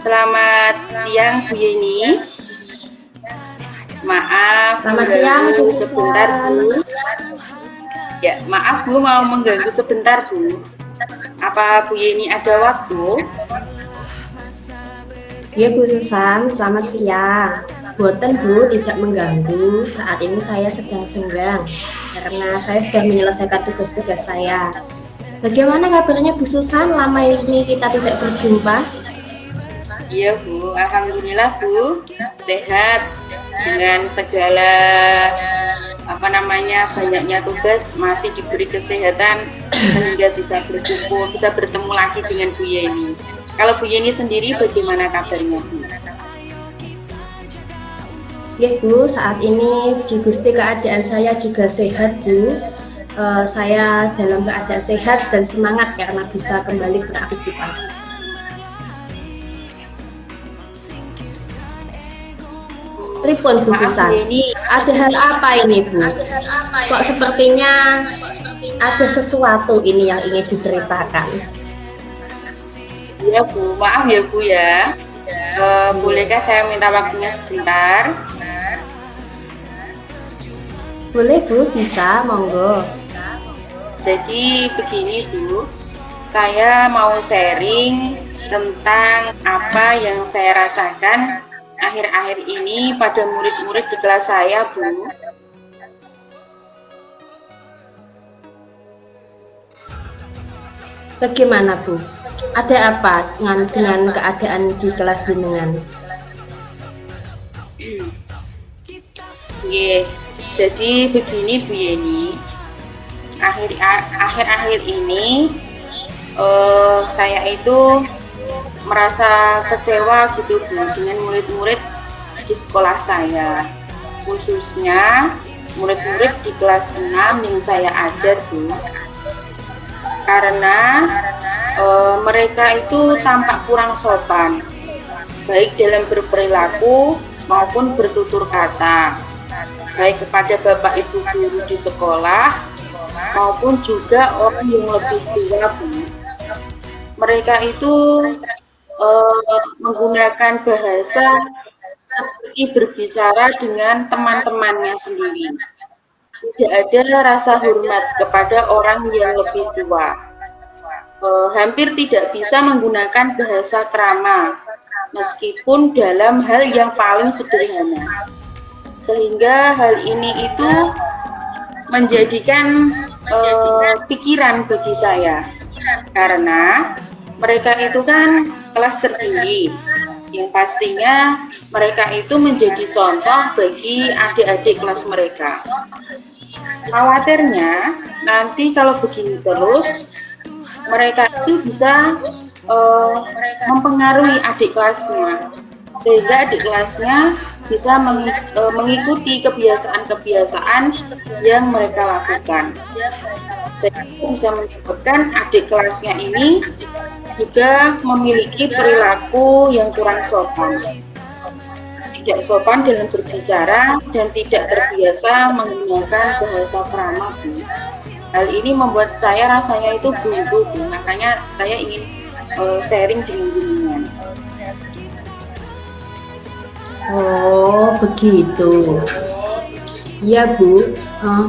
Selamat siang Bu Yeni. Maaf Selamat siang Bu mengganggu sebentar Susan. Bu. Ya, maaf Bu mau mengganggu sebentar Bu. Apa Bu Yeni ada waktu? Ya Bu Susan, selamat siang. Boten Bu, tidak mengganggu. Saat ini saya sedang senggang karena saya sudah menyelesaikan tugas-tugas saya. Bagaimana kabarnya Bu Susan? Lama ini kita tidak berjumpa. Iya Bu, Alhamdulillah Bu, sehat dengan segala banyaknya tugas masih diberi kesehatan sehingga bisa berkumpul, bisa bertemu lagi dengan Bu Yeni. Kalau Bu Yeni sendiri bagaimana kabarnya Bu? Ya Bu, saat ini di Gusti keadaan saya juga sehat Bu. Saya dalam keadaan sehat dan semangat karena bisa kembali beraktivitas. Pripun Bu Maaf Bu Susan? Yeni, Ada hal apa ini Bu? Kok sepertinya ada sesuatu ini yang ingin diceritakan? ya Bu, maaf ya Bu ya. Bolehkah saya minta waktunya sebentar? Boleh Bu, bisa, monggo. Jadi begini Bu, saya mau sharing tentang apa yang saya rasakan akhir-akhir ini pada murid-murid di kelas saya Bu. Bagaimana Bu? Ada apa dengan keadaan di kelas jenengan? Jadi begini Bu Yeni, akhir-akhir ini saya itu merasa kecewa gitu Bu dengan murid-murid di sekolah saya, khususnya murid-murid di kelas 6 yang saya ajar Bu, karena mereka itu tampak kurang sopan baik dalam berperilaku maupun bertutur kata, baik kepada bapak ibu guru di sekolah maupun juga orang yang lebih tua Bu. Mereka itu menggunakan bahasa seperti berbicara dengan teman-temannya sendiri. Tidak ada rasa hormat kepada orang yang lebih tua. Hampir tidak bisa menggunakan bahasa krama, meskipun dalam hal yang paling sederhana. Sehingga hal ini itu menjadikan pikiran bagi saya, karena mereka itu kan kelas tertinggi, yang pastinya mereka itu menjadi contoh bagi adik-adik kelas mereka. Khawatirnya nanti kalau begini terus, mereka itu bisa mempengaruhi adik kelasnya, sehingga adik kelasnya bisa mengikuti kebiasaan-kebiasaan yang mereka lakukan, sehingga bisa menyebabkan adik kelasnya ini juga memiliki perilaku yang kurang sopan, tidak sopan dalam berbicara dan tidak terbiasa menggunakan bahasa krama Bu. Hal ini membuat saya rasanya itu buntu Bu, makanya saya ingin sharing dengan jenengan. Oh, begitu. Iya Bu,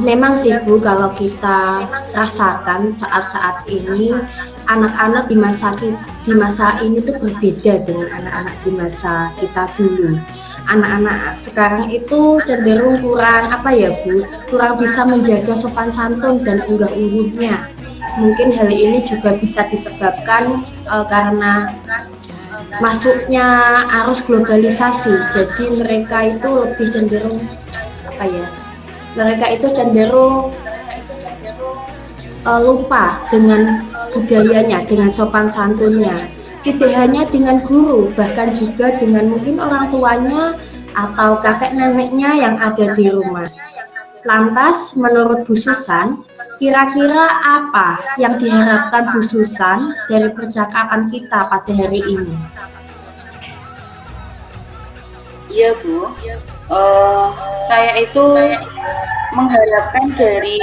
memang sih Bu, kalau kita rasakan saat-saat ini anak-anak di masa ini tuh berbeda dengan anak-anak di masa kita dulu. Anak-anak sekarang itu cenderung kurang apa ya Bu, kurang bisa menjaga sopan santun dan unggah ungguhnya. Mungkin hal ini juga bisa disebabkan karena masuknya arus globalisasi. Jadi mereka itu lebih cenderung apa ya? Mereka itu cenderung lupa dengan budayanya, dengan sopan santunnya. Tidak hanya dengan guru, bahkan juga dengan mungkin orang tuanya atau kakek neneknya yang ada di rumah. Lantas, menurut Bu Susan, kira-kira apa yang diharapkan Bu Susan dari percakapan kita pada hari ini? Iya Bu, saya itu mengharapkan dari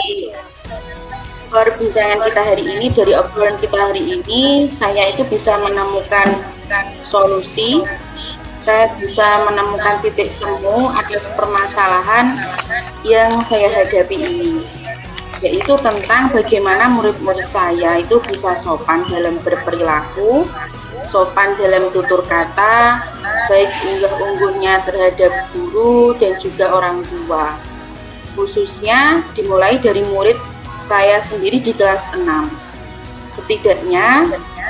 perbincangan kita hari ini, dari obrolan kita hari ini, saya itu bisa menemukan solusi, saya bisa menemukan titik temu atas permasalahan yang saya hadapi ini, yaitu tentang bagaimana murid-murid saya itu bisa sopan dalam berperilaku, sopan dalam tutur kata, baik unggah-ungguhnya terhadap guru dan juga orang tua. Khususnya dimulai dari murid saya sendiri di kelas 6. Setidaknya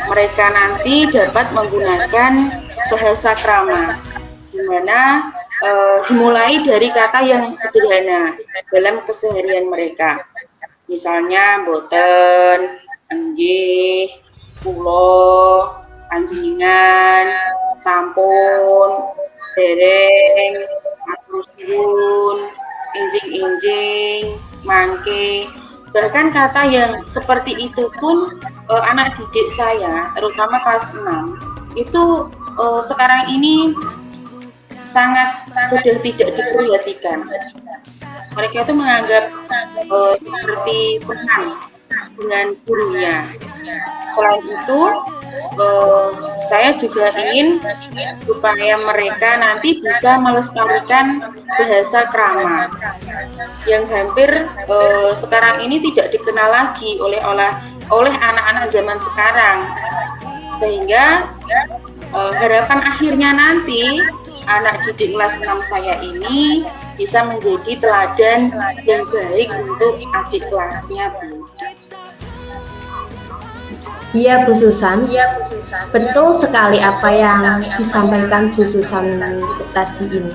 mereka nanti dapat menggunakan bahasa krama, di mana dimulai dari kata yang sederhana dalam keseharian mereka. Misalnya boten, enggih, kula, panjenengan, sampun, dereng, matur suwun, injing-injing, mangke. Bahkan kata yang seperti itu pun anak didik saya, terutama kelas 6, itu sekarang ini sangat sudah tidak diperhatikan. Mereka itu menganggap seperti teman dengan gurunya. Selain itu, saya juga ingin supaya mereka nanti bisa melestarikan bahasa krama yang hampir sekarang ini tidak dikenal lagi oleh anak-anak zaman sekarang, sehingga harapan akhirnya nanti anak didik kelas 6 saya ini bisa menjadi teladan yang baik untuk adik kelasnya, Bu. Iya Bu Susan, betul sekali apa yang disampaikan Bu Susan tadi ini.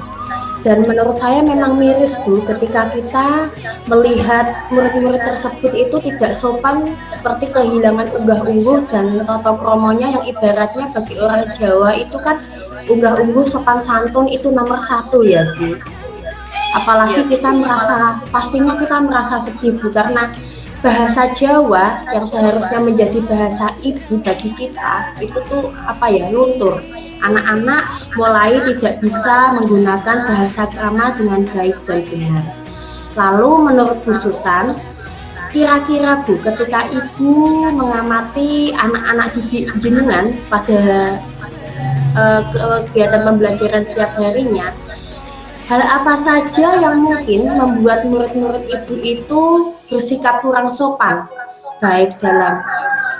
Dan menurut saya memang miris Bu, ketika kita melihat murid-murid tersebut itu tidak sopan, seperti kehilangan unggah-ungguh dan tata kromonya, yang ibaratnya bagi orang Jawa itu kan unggah-ungguh sopan santun itu nomor 1 ya Bu. Apalagi pastinya kita merasa sedih Bu, karena bahasa Jawa yang seharusnya menjadi bahasa ibu bagi kita itu tuh luntur. Anak-anak mulai tidak bisa menggunakan bahasa krama dengan baik dan benar. Lalu menurut Bu Susan, kira-kira Bu, ketika Ibu mengamati anak-anak didik jenengan pada kegiatan pembelajaran setiap harinya, hal apa saja yang mungkin membuat murid-murid Ibu itu bersikap kurang sopan, baik dalam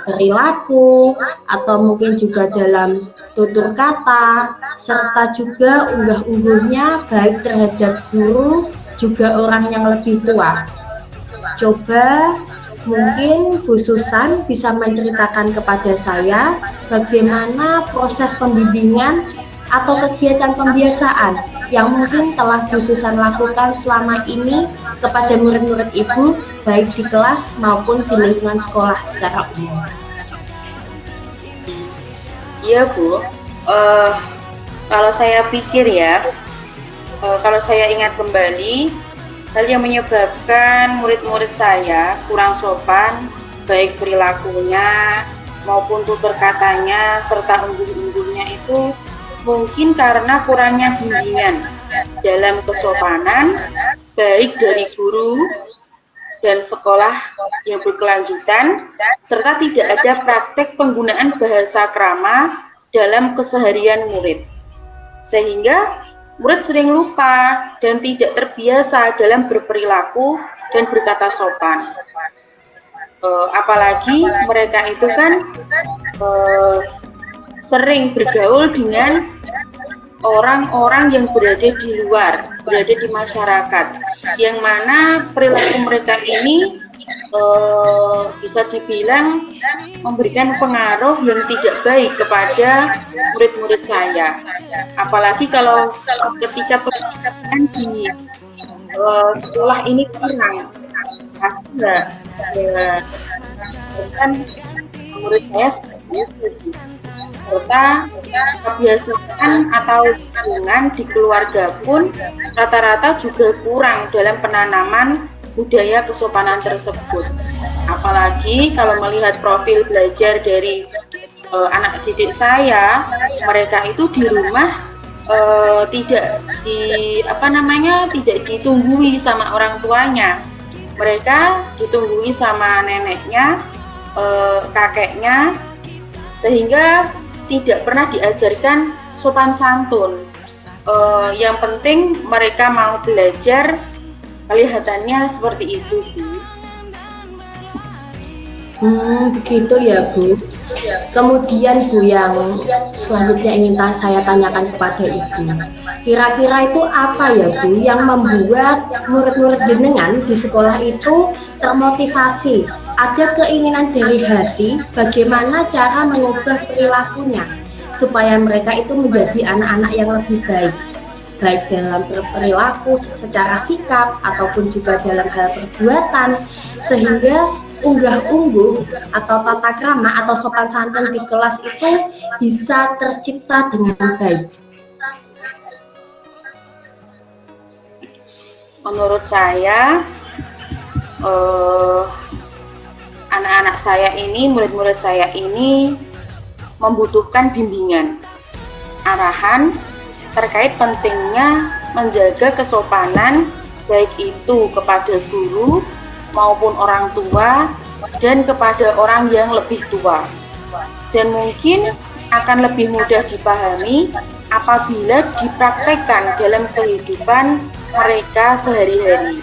perilaku atau mungkin juga dalam tutur kata, serta juga unggah-ungguhnya baik terhadap guru juga orang yang lebih tua? Coba mungkin Bu Susan bisa menceritakan kepada saya bagaimana proses pembimbingan atau kegiatan pembiasaan yang mungkin telah Bu Susan lakukan selama ini kepada murid-murid Ibu, baik di kelas maupun di lingkungan sekolah secara umum. Iya Bu, kalau saya pikir ya, kalau saya ingat kembali, hal yang menyebabkan murid-murid saya kurang sopan, baik perilakunya maupun tutur katanya serta ungguh-ungguhnya itu mungkin karena kurangnya bimbingan dalam kesopanan, baik dari guru dan sekolah yang berkelanjutan, serta tidak ada praktek penggunaan bahasa krama dalam keseharian murid. Sehingga murid sering lupa dan tidak terbiasa dalam berperilaku dan berkata sopan. Apalagi mereka itu kan sering bergaul dengan orang-orang yang berada di luar, berada di masyarakat, yang mana perilaku mereka ini bisa dibilang memberikan pengaruh yang tidak baik kepada murid-murid saya. Apalagi kalau ketika pendidikan di sekolah ini kurang, pasti kan murid saya seperti itu. Serta kebiasaan atau lingkungan di keluarga pun rata-rata juga kurang dalam penanaman budaya kesopanan tersebut. Apalagi kalau melihat profil belajar dari anak didik saya, mereka itu di rumah tidak ditunggui sama orang tuanya. mereka ditunggui sama neneknya, kakeknya, sehingga tidak pernah diajarkan sopan santun. Yang penting mereka mau belajar, kelihatannya seperti itu, Bu. Begitu ya, Bu. Kemudian Bu, yang selanjutnya ingin saya tanyakan kepada Ibu, kira-kira itu apa ya Bu yang membuat murid-murid jenengan di sekolah itu termotivasi, ada keinginan dari hati bagaimana cara mengubah perilakunya supaya mereka itu menjadi anak-anak yang lebih baik dalam berperilaku secara sikap ataupun juga dalam hal perbuatan, sehingga unggah-ungguh atau tata krama atau sopan santun di kelas itu bisa tercipta dengan baik. Menurut saya, anak-anak saya ini, murid-murid saya ini membutuhkan bimbingan, arahan terkait pentingnya menjaga kesopanan, baik itu kepada guru maupun orang tua dan kepada orang yang lebih tua. Dan mungkin akan lebih mudah dipahami apabila dipraktekkan dalam kehidupan mereka sehari-hari.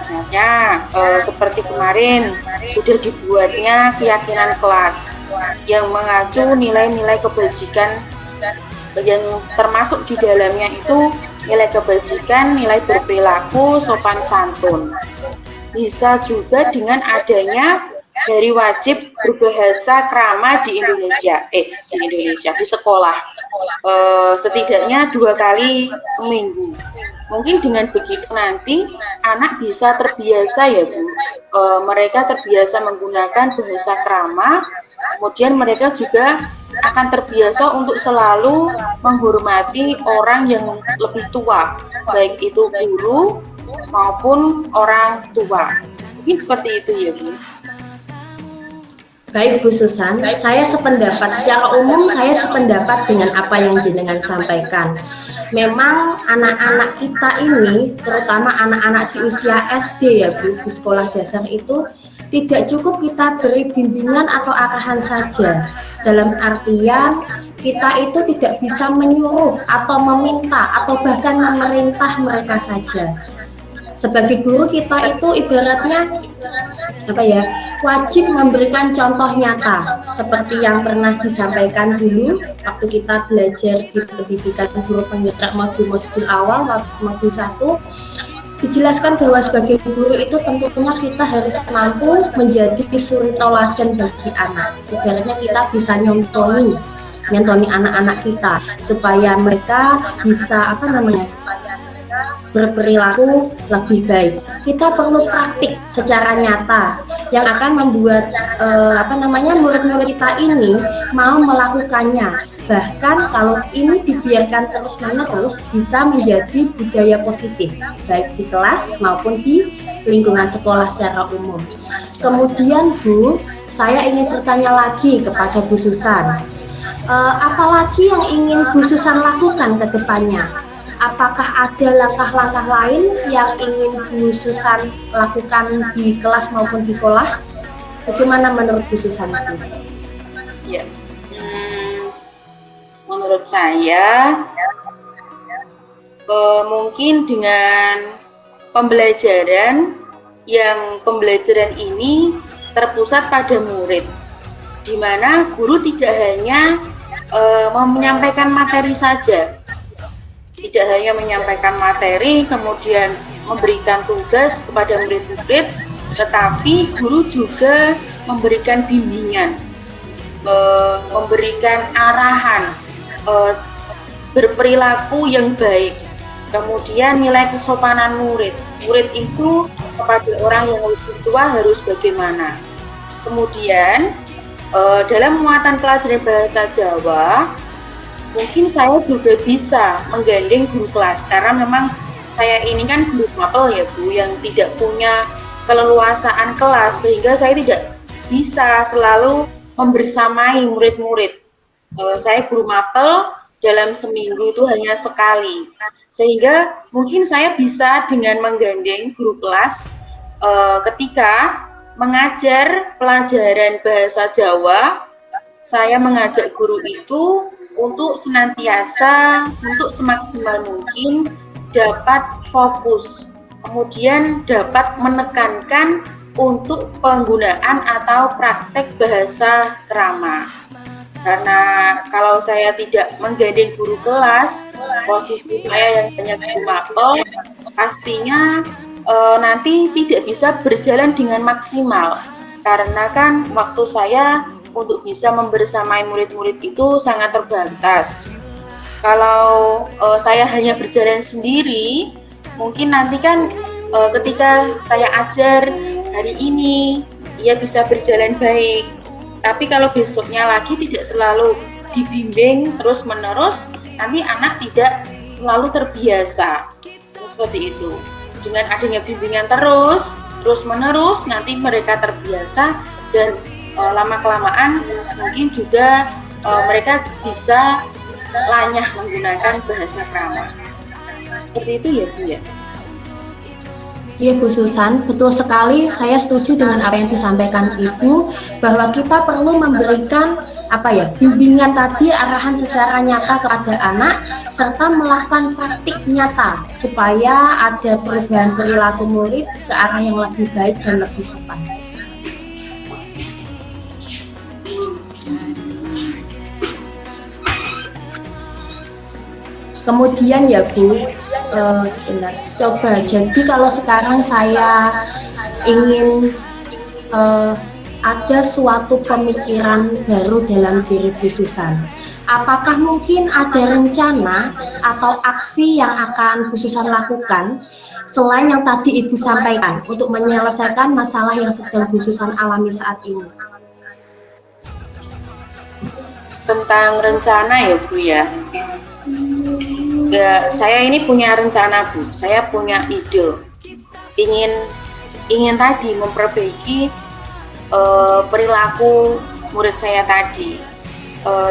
Misalnya seperti kemarin sudah dibuatnya keyakinan kelas yang mengacu nilai-nilai kebajikan, yang termasuk di dalamnya itu nilai kebajikan, nilai berperilaku, sopan santun. Bisa juga dengan adanya dari wajib berbahasa krama di Indonesia, di sekolah, setidaknya 2 kali seminggu. Mungkin dengan begitu nanti anak bisa terbiasa ya Bu, mereka terbiasa menggunakan bahasa krama, kemudian mereka juga akan terbiasa untuk selalu menghormati orang yang lebih tua, baik itu guru maupun orang tua. Mungkin seperti itu ya Bu. Baik Bu Susan, saya sependapat, secara umum saya sependapat dengan apa yang jenengan sampaikan. Memang anak-anak kita ini, terutama anak-anak di usia SD ya Bu, di sekolah dasar itu tidak cukup kita beri bimbingan atau arahan saja. Dalam artian kita itu tidak bisa menyuruh atau meminta atau bahkan memerintah mereka saja. Sebagai guru kita itu ibaratnya wajib memberikan contoh nyata seperti yang pernah disampaikan dulu waktu kita belajar di pendidikan guru penggerak modul awal, modul 1, dijelaskan bahwa sebagai guru itu tentunya kita harus mampu menjadi suri tauladan bagi anak. Ibaratnya kita bisa nyontoni anak-anak kita supaya mereka bisa berperilaku lebih baik. Kita perlu praktik secara nyata yang akan membuat murid-murid kita ini mau melakukannya. Bahkan kalau ini dibiarkan terus-menerus bisa menjadi budaya positif baik di kelas maupun di lingkungan sekolah secara umum. Kemudian Bu, saya ingin bertanya lagi kepada Bu Susan. Apalagi yang ingin Bu Susan lakukan ke depannya? Apakah ada langkah-langkah lain yang ingin Bu Susan lakukan di kelas maupun di sekolah? Bagaimana menurut Bu Susan? Ya, menurut saya mungkin dengan pembelajaran ini terpusat pada murid, di mana guru tidak hanya menyampaikan materi saja. Tidak hanya menyampaikan materi, kemudian memberikan tugas kepada murid-murid, tetapi guru juga memberikan bimbingan, memberikan arahan, berperilaku yang baik, kemudian nilai kesopanan murid. Murid itu kepada orang yang lebih tua harus bagaimana. Kemudian dalam muatan pelajaran bahasa Jawa, mungkin saya juga bisa menggandeng guru kelas, karena memang saya ini kan guru mapel ya Bu, yang tidak punya keleluasaan kelas, sehingga saya tidak bisa selalu membersamai murid-murid. Saya guru mapel dalam seminggu itu hanya sekali, sehingga mungkin saya bisa dengan menggandeng guru kelas ketika mengajar pelajaran bahasa Jawa, saya mengajak guru itu untuk senantiasa, untuk semaksimal mungkin dapat fokus, kemudian dapat menekankan untuk penggunaan atau praktek bahasa krama. Karena kalau saya tidak menggandeng guru kelas, posisi saya yang hanya guru mapel, pastinya nanti tidak bisa berjalan dengan maksimal. Karena kan waktu saya untuk bisa membersamai murid-murid itu sangat terbatas. Kalau saya hanya berjalan sendiri, mungkin nanti kan ketika saya ajar hari ini, ia bisa berjalan baik. Tapi kalau besoknya lagi tidak selalu dibimbing terus-menerus, nanti anak tidak selalu terbiasa. Seperti itu. Dengan adanya bimbingan terus-menerus, nanti mereka terbiasa dan lama-kelamaan mungkin juga mereka bisa lanyah menggunakan bahasa krama. Seperti itu ya Bu ya. Iya Bu Susan, betul sekali. Saya setuju dengan apa yang disampaikan Ibu, bahwa kita perlu memberikan bimbingan tadi, arahan secara nyata kepada anak, serta melakukan praktik nyata supaya ada perubahan perilaku murid ke arah yang lebih baik dan lebih sopan. Kemudian ya Bu, sebentar, coba. Jadi kalau sekarang saya ingin ada suatu pemikiran baru dalam diri Bu Susan, apakah mungkin ada rencana atau aksi yang akan Bu Susan lakukan selain yang tadi Ibu sampaikan untuk menyelesaikan masalah yang sedang Bu Susan alami saat ini? Tentang rencana ya Bu ya. Saya ini punya rencana Bu, saya punya ide, ingin tadi memperbaiki perilaku murid saya tadi.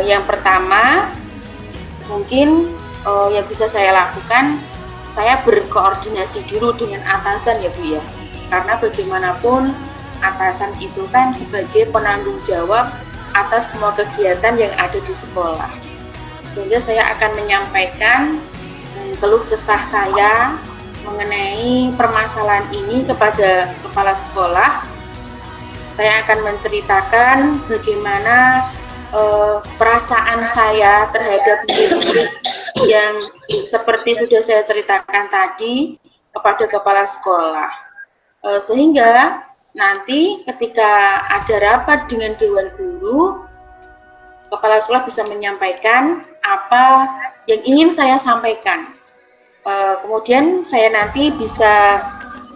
Yang pertama, mungkin yang bisa saya lakukan, saya berkoordinasi dulu dengan atasan ya Bu ya, karena bagaimanapun atasan itu kan sebagai penanggung jawab atas semua kegiatan yang ada di sekolah. Sehingga saya akan menyampaikan keluh kesah saya mengenai permasalahan ini kepada kepala sekolah. Saya akan menceritakan bagaimana perasaan saya terhadap murid yang seperti sudah saya ceritakan tadi kepada kepala sekolah. Sehingga nanti ketika ada rapat dengan Dewan Guru, kepala sekolah bisa menyampaikan apa yang ingin saya sampaikan. Kemudian saya nanti bisa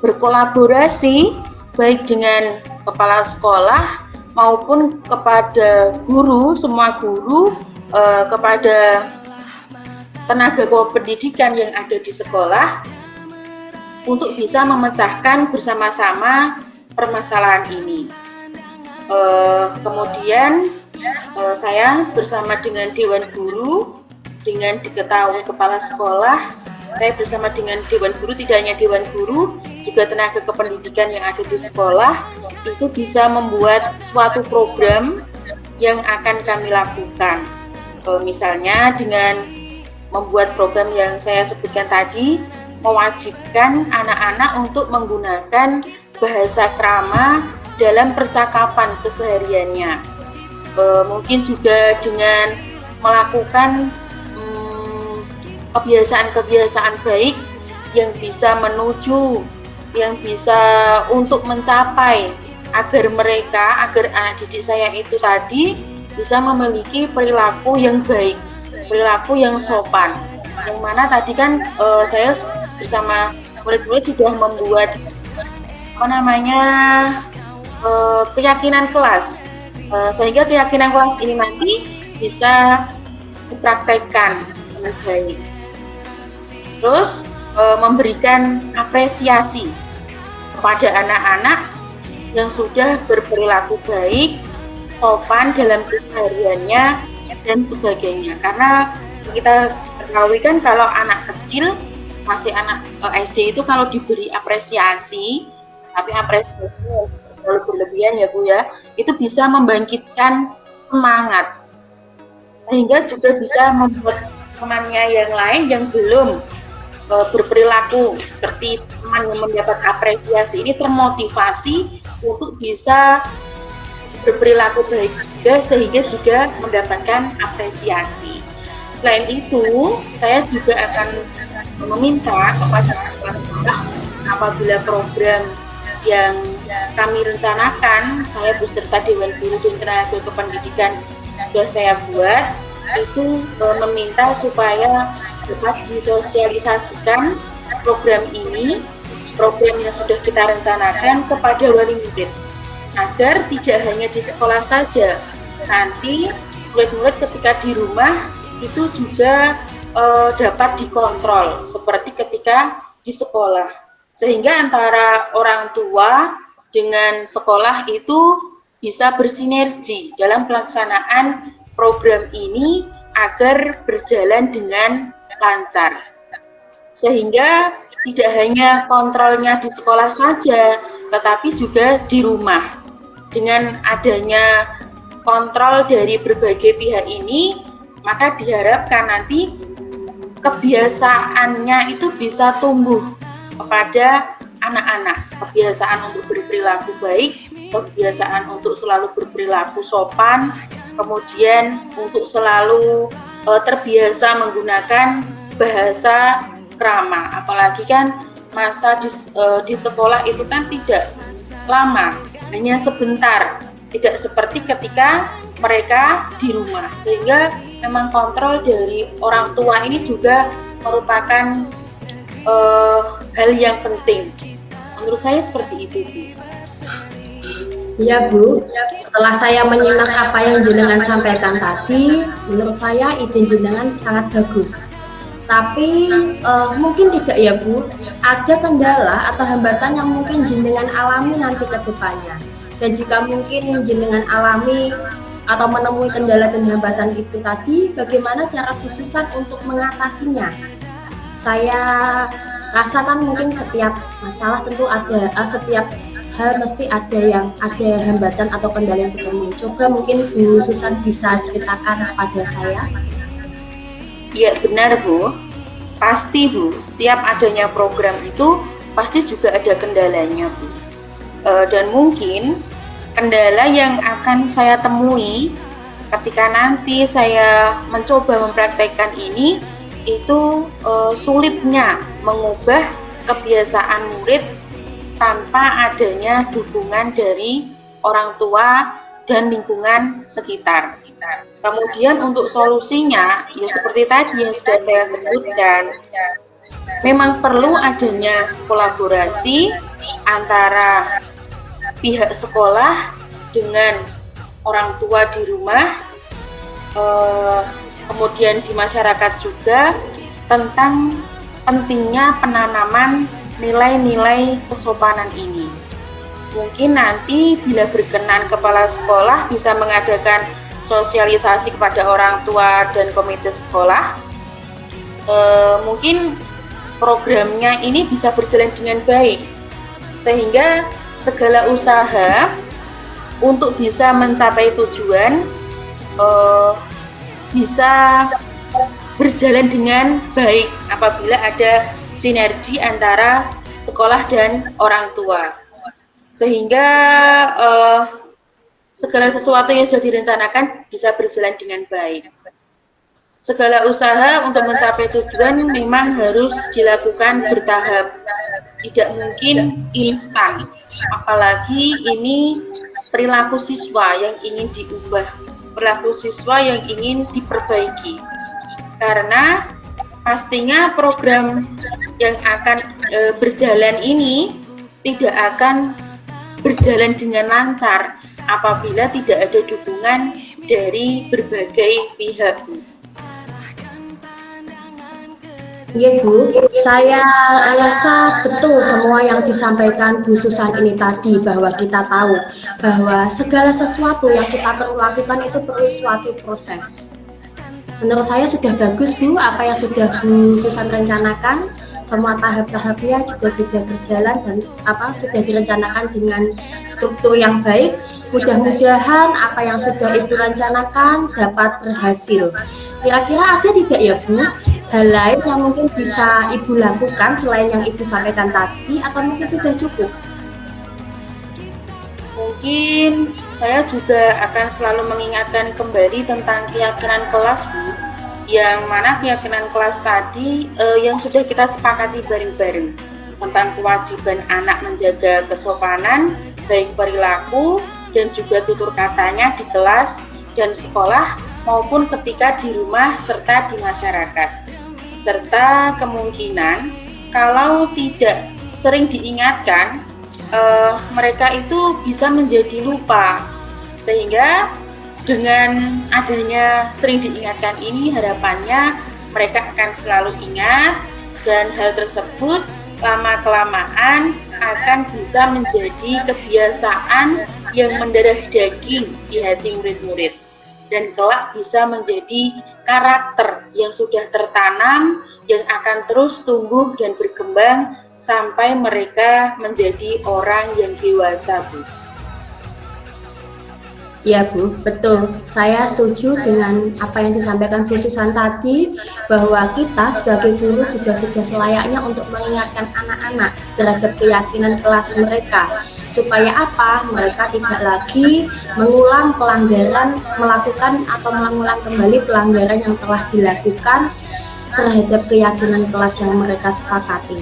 berkolaborasi baik dengan kepala sekolah maupun kepada guru, semua guru, kepada tenaga pendidikan yang ada di sekolah untuk bisa memecahkan bersama-sama permasalahan ini. Kemudian saya bersama dengan Dewan Guru, dengan diketahui kepala sekolah, saya bersama dengan Dewan Guru, tidak hanya Dewan Guru, juga tenaga kependidikan yang ada di sekolah, itu bisa membuat suatu program yang akan kami lakukan. Misalnya dengan membuat program yang saya sebutkan tadi, mewajibkan anak-anak untuk menggunakan bahasa krama dalam percakapan kesehariannya. Mungkin juga dengan melakukan kebiasaan-kebiasaan baik yang bisa menuju, yang bisa untuk mencapai agar anak didik saya itu tadi bisa memiliki perilaku yang baik, perilaku yang sopan. Yang mana tadi kan saya bersama murid-murid sudah membuat keyakinan kelas, sehingga keyakinan kelas ini nanti bisa dipraktekkan dengan baik. Terus memberikan apresiasi kepada anak-anak yang sudah berperilaku baik, sopan dalam kesehariannya dan sebagainya. Karena kita ketahui kan kalau anak kecil, masih anak SD itu kalau diberi apresiasi tapi apresiasi yang terlalu berlebihan ya Bu ya, itu bisa membangkitkan semangat, sehingga juga bisa membuat temannya yang lain yang belum berperilaku seperti teman yang mendapat apresiasi ini termotivasi untuk bisa berperilaku baik juga, sehingga juga mendapatkan apresiasi. Selain itu, saya juga akan meminta kepada kepala sekolah apabila program yang kami rencanakan, saya beserta Dewan Guru dan Tenaga Kependidikan sudah saya buat, itu meminta supaya dapat disosialisasikan program ini, program yang sudah kita rencanakan kepada wali murid, agar tidak hanya di sekolah saja, nanti murid-murid ketika di rumah itu juga dapat dikontrol seperti ketika di sekolah, sehingga antara orang tua dengan sekolah itu bisa bersinergi dalam pelaksanaan program ini agar berjalan dengan lancar, sehingga tidak hanya kontrolnya di sekolah saja, tetapi juga di rumah. Dengan adanya kontrol dari berbagai pihak ini, maka diharapkan nanti kebiasaannya itu bisa tumbuh kepada anak-anak, kebiasaan untuk berperilaku baik, kebiasaan untuk selalu berperilaku sopan, kemudian untuk selalu terbiasa menggunakan bahasa krama. Apalagi kan masa di sekolah itu kan tidak lama, hanya sebentar, tidak seperti ketika mereka di rumah, sehingga memang kontrol dari orang tua ini juga merupakan hal yang penting. Menurut saya seperti itu, Bu. Ya Bu, setelah saya menyimak apa yang jenengan sampaikan tadi, menurut saya ide jenengan sangat bagus. Tapi mungkin tidak ya Bu, ada kendala atau hambatan yang mungkin jenengan alami nanti ke depannya. Dan jika mungkin jenengan alami atau menemui kendala dan hambatan itu tadi, bagaimana cara khususan untuk mengatasinya? Saya rasakan mungkin setiap masalah tentu ada, setiap hal mesti ada hambatan atau kendala yang bertemu. Coba mungkin Bu Susan bisa ceritakan kepada saya. Iya benar Bu, pasti Bu, setiap adanya program itu pasti juga ada kendalanya Bu. Dan mungkin kendala yang akan saya temui ketika nanti saya mencoba mempraktekkan ini, itu sulitnya mengubah kebiasaan murid tanpa adanya dukungan dari orang tua dan lingkungan sekitar. Kemudian untuk solusinya, ya seperti tadi yang sudah saya sebutkan, memang perlu adanya kolaborasi antara pihak sekolah dengan orang tua di rumah, kemudian di masyarakat juga, tentang pentingnya penanaman nilai-nilai kesopanan ini. Mungkin nanti bila berkenan kepala sekolah bisa mengadakan sosialisasi kepada orang tua dan komite sekolah. Mungkin programnya ini bisa berjalan dengan baik, sehingga segala usaha untuk bisa mencapai tujuan bisa berjalan dengan baik apabila ada sinergi antara sekolah dan orang tua, sehingga segala sesuatu yang sudah direncanakan bisa berjalan dengan baik. Segala usaha untuk mencapai tujuan memang harus dilakukan bertahap, tidak mungkin instan, apalagi ini perilaku siswa yang ingin diubah, perilaku siswa yang ingin diperbaiki, karena pastinya program yang akan berjalan ini tidak akan berjalan dengan lancar apabila tidak ada dukungan dari berbagai pihak. Iya Bu, saya rasa betul semua yang disampaikan Bu Susan ini tadi, bahwa kita tahu bahwa segala sesuatu yang kita perlu lakukan itu perlu suatu proses. Menurut saya sudah bagus Bu apa yang sudah Bu Susan rencanakan. semua tahap-tahapnya juga sudah berjalan dan sudah direncanakan dengan struktur yang baik. Mudah-mudahan apa yang sudah Ibu rencanakan dapat berhasil. Kira-kira ada tidak ya Bu, hal lain yang mungkin bisa Ibu lakukan selain yang Ibu sampaikan tadi, atau mungkin sudah cukup? Mungkin saya juga akan selalu mengingatkan kembali tentang keyakinan kelas, Bu. Yang mana keyakinan kelas tadi yang sudah kita sepakati bareng-bareng tentang kewajiban anak menjaga kesopanan, baik perilaku dan juga tutur katanya di kelas dan sekolah maupun ketika di rumah serta di masyarakat. Serta kemungkinan kalau tidak sering diingatkan, mereka itu bisa menjadi lupa, sehingga dengan adanya sering diingatkan ini harapannya mereka akan selalu ingat, dan hal tersebut lama-kelamaan akan bisa menjadi kebiasaan yang mendarah daging di hati murid-murid, dan kelak bisa menjadi karakter yang sudah tertanam yang akan terus tumbuh dan berkembang sampai mereka menjadi orang yang dewasa, Bu. Ya Bu, betul. Saya setuju dengan apa yang disampaikan Bu Susan tadi, bahwa kita sebagai guru juga sudah selayaknya untuk mengingatkan anak-anak terhadap keyakinan kelas mereka. Supaya apa? Mereka tidak lagi mengulang pelanggaran, melakukan atau mengulang kembali pelanggaran yang telah dilakukan terhadap keyakinan kelas yang mereka sepakati.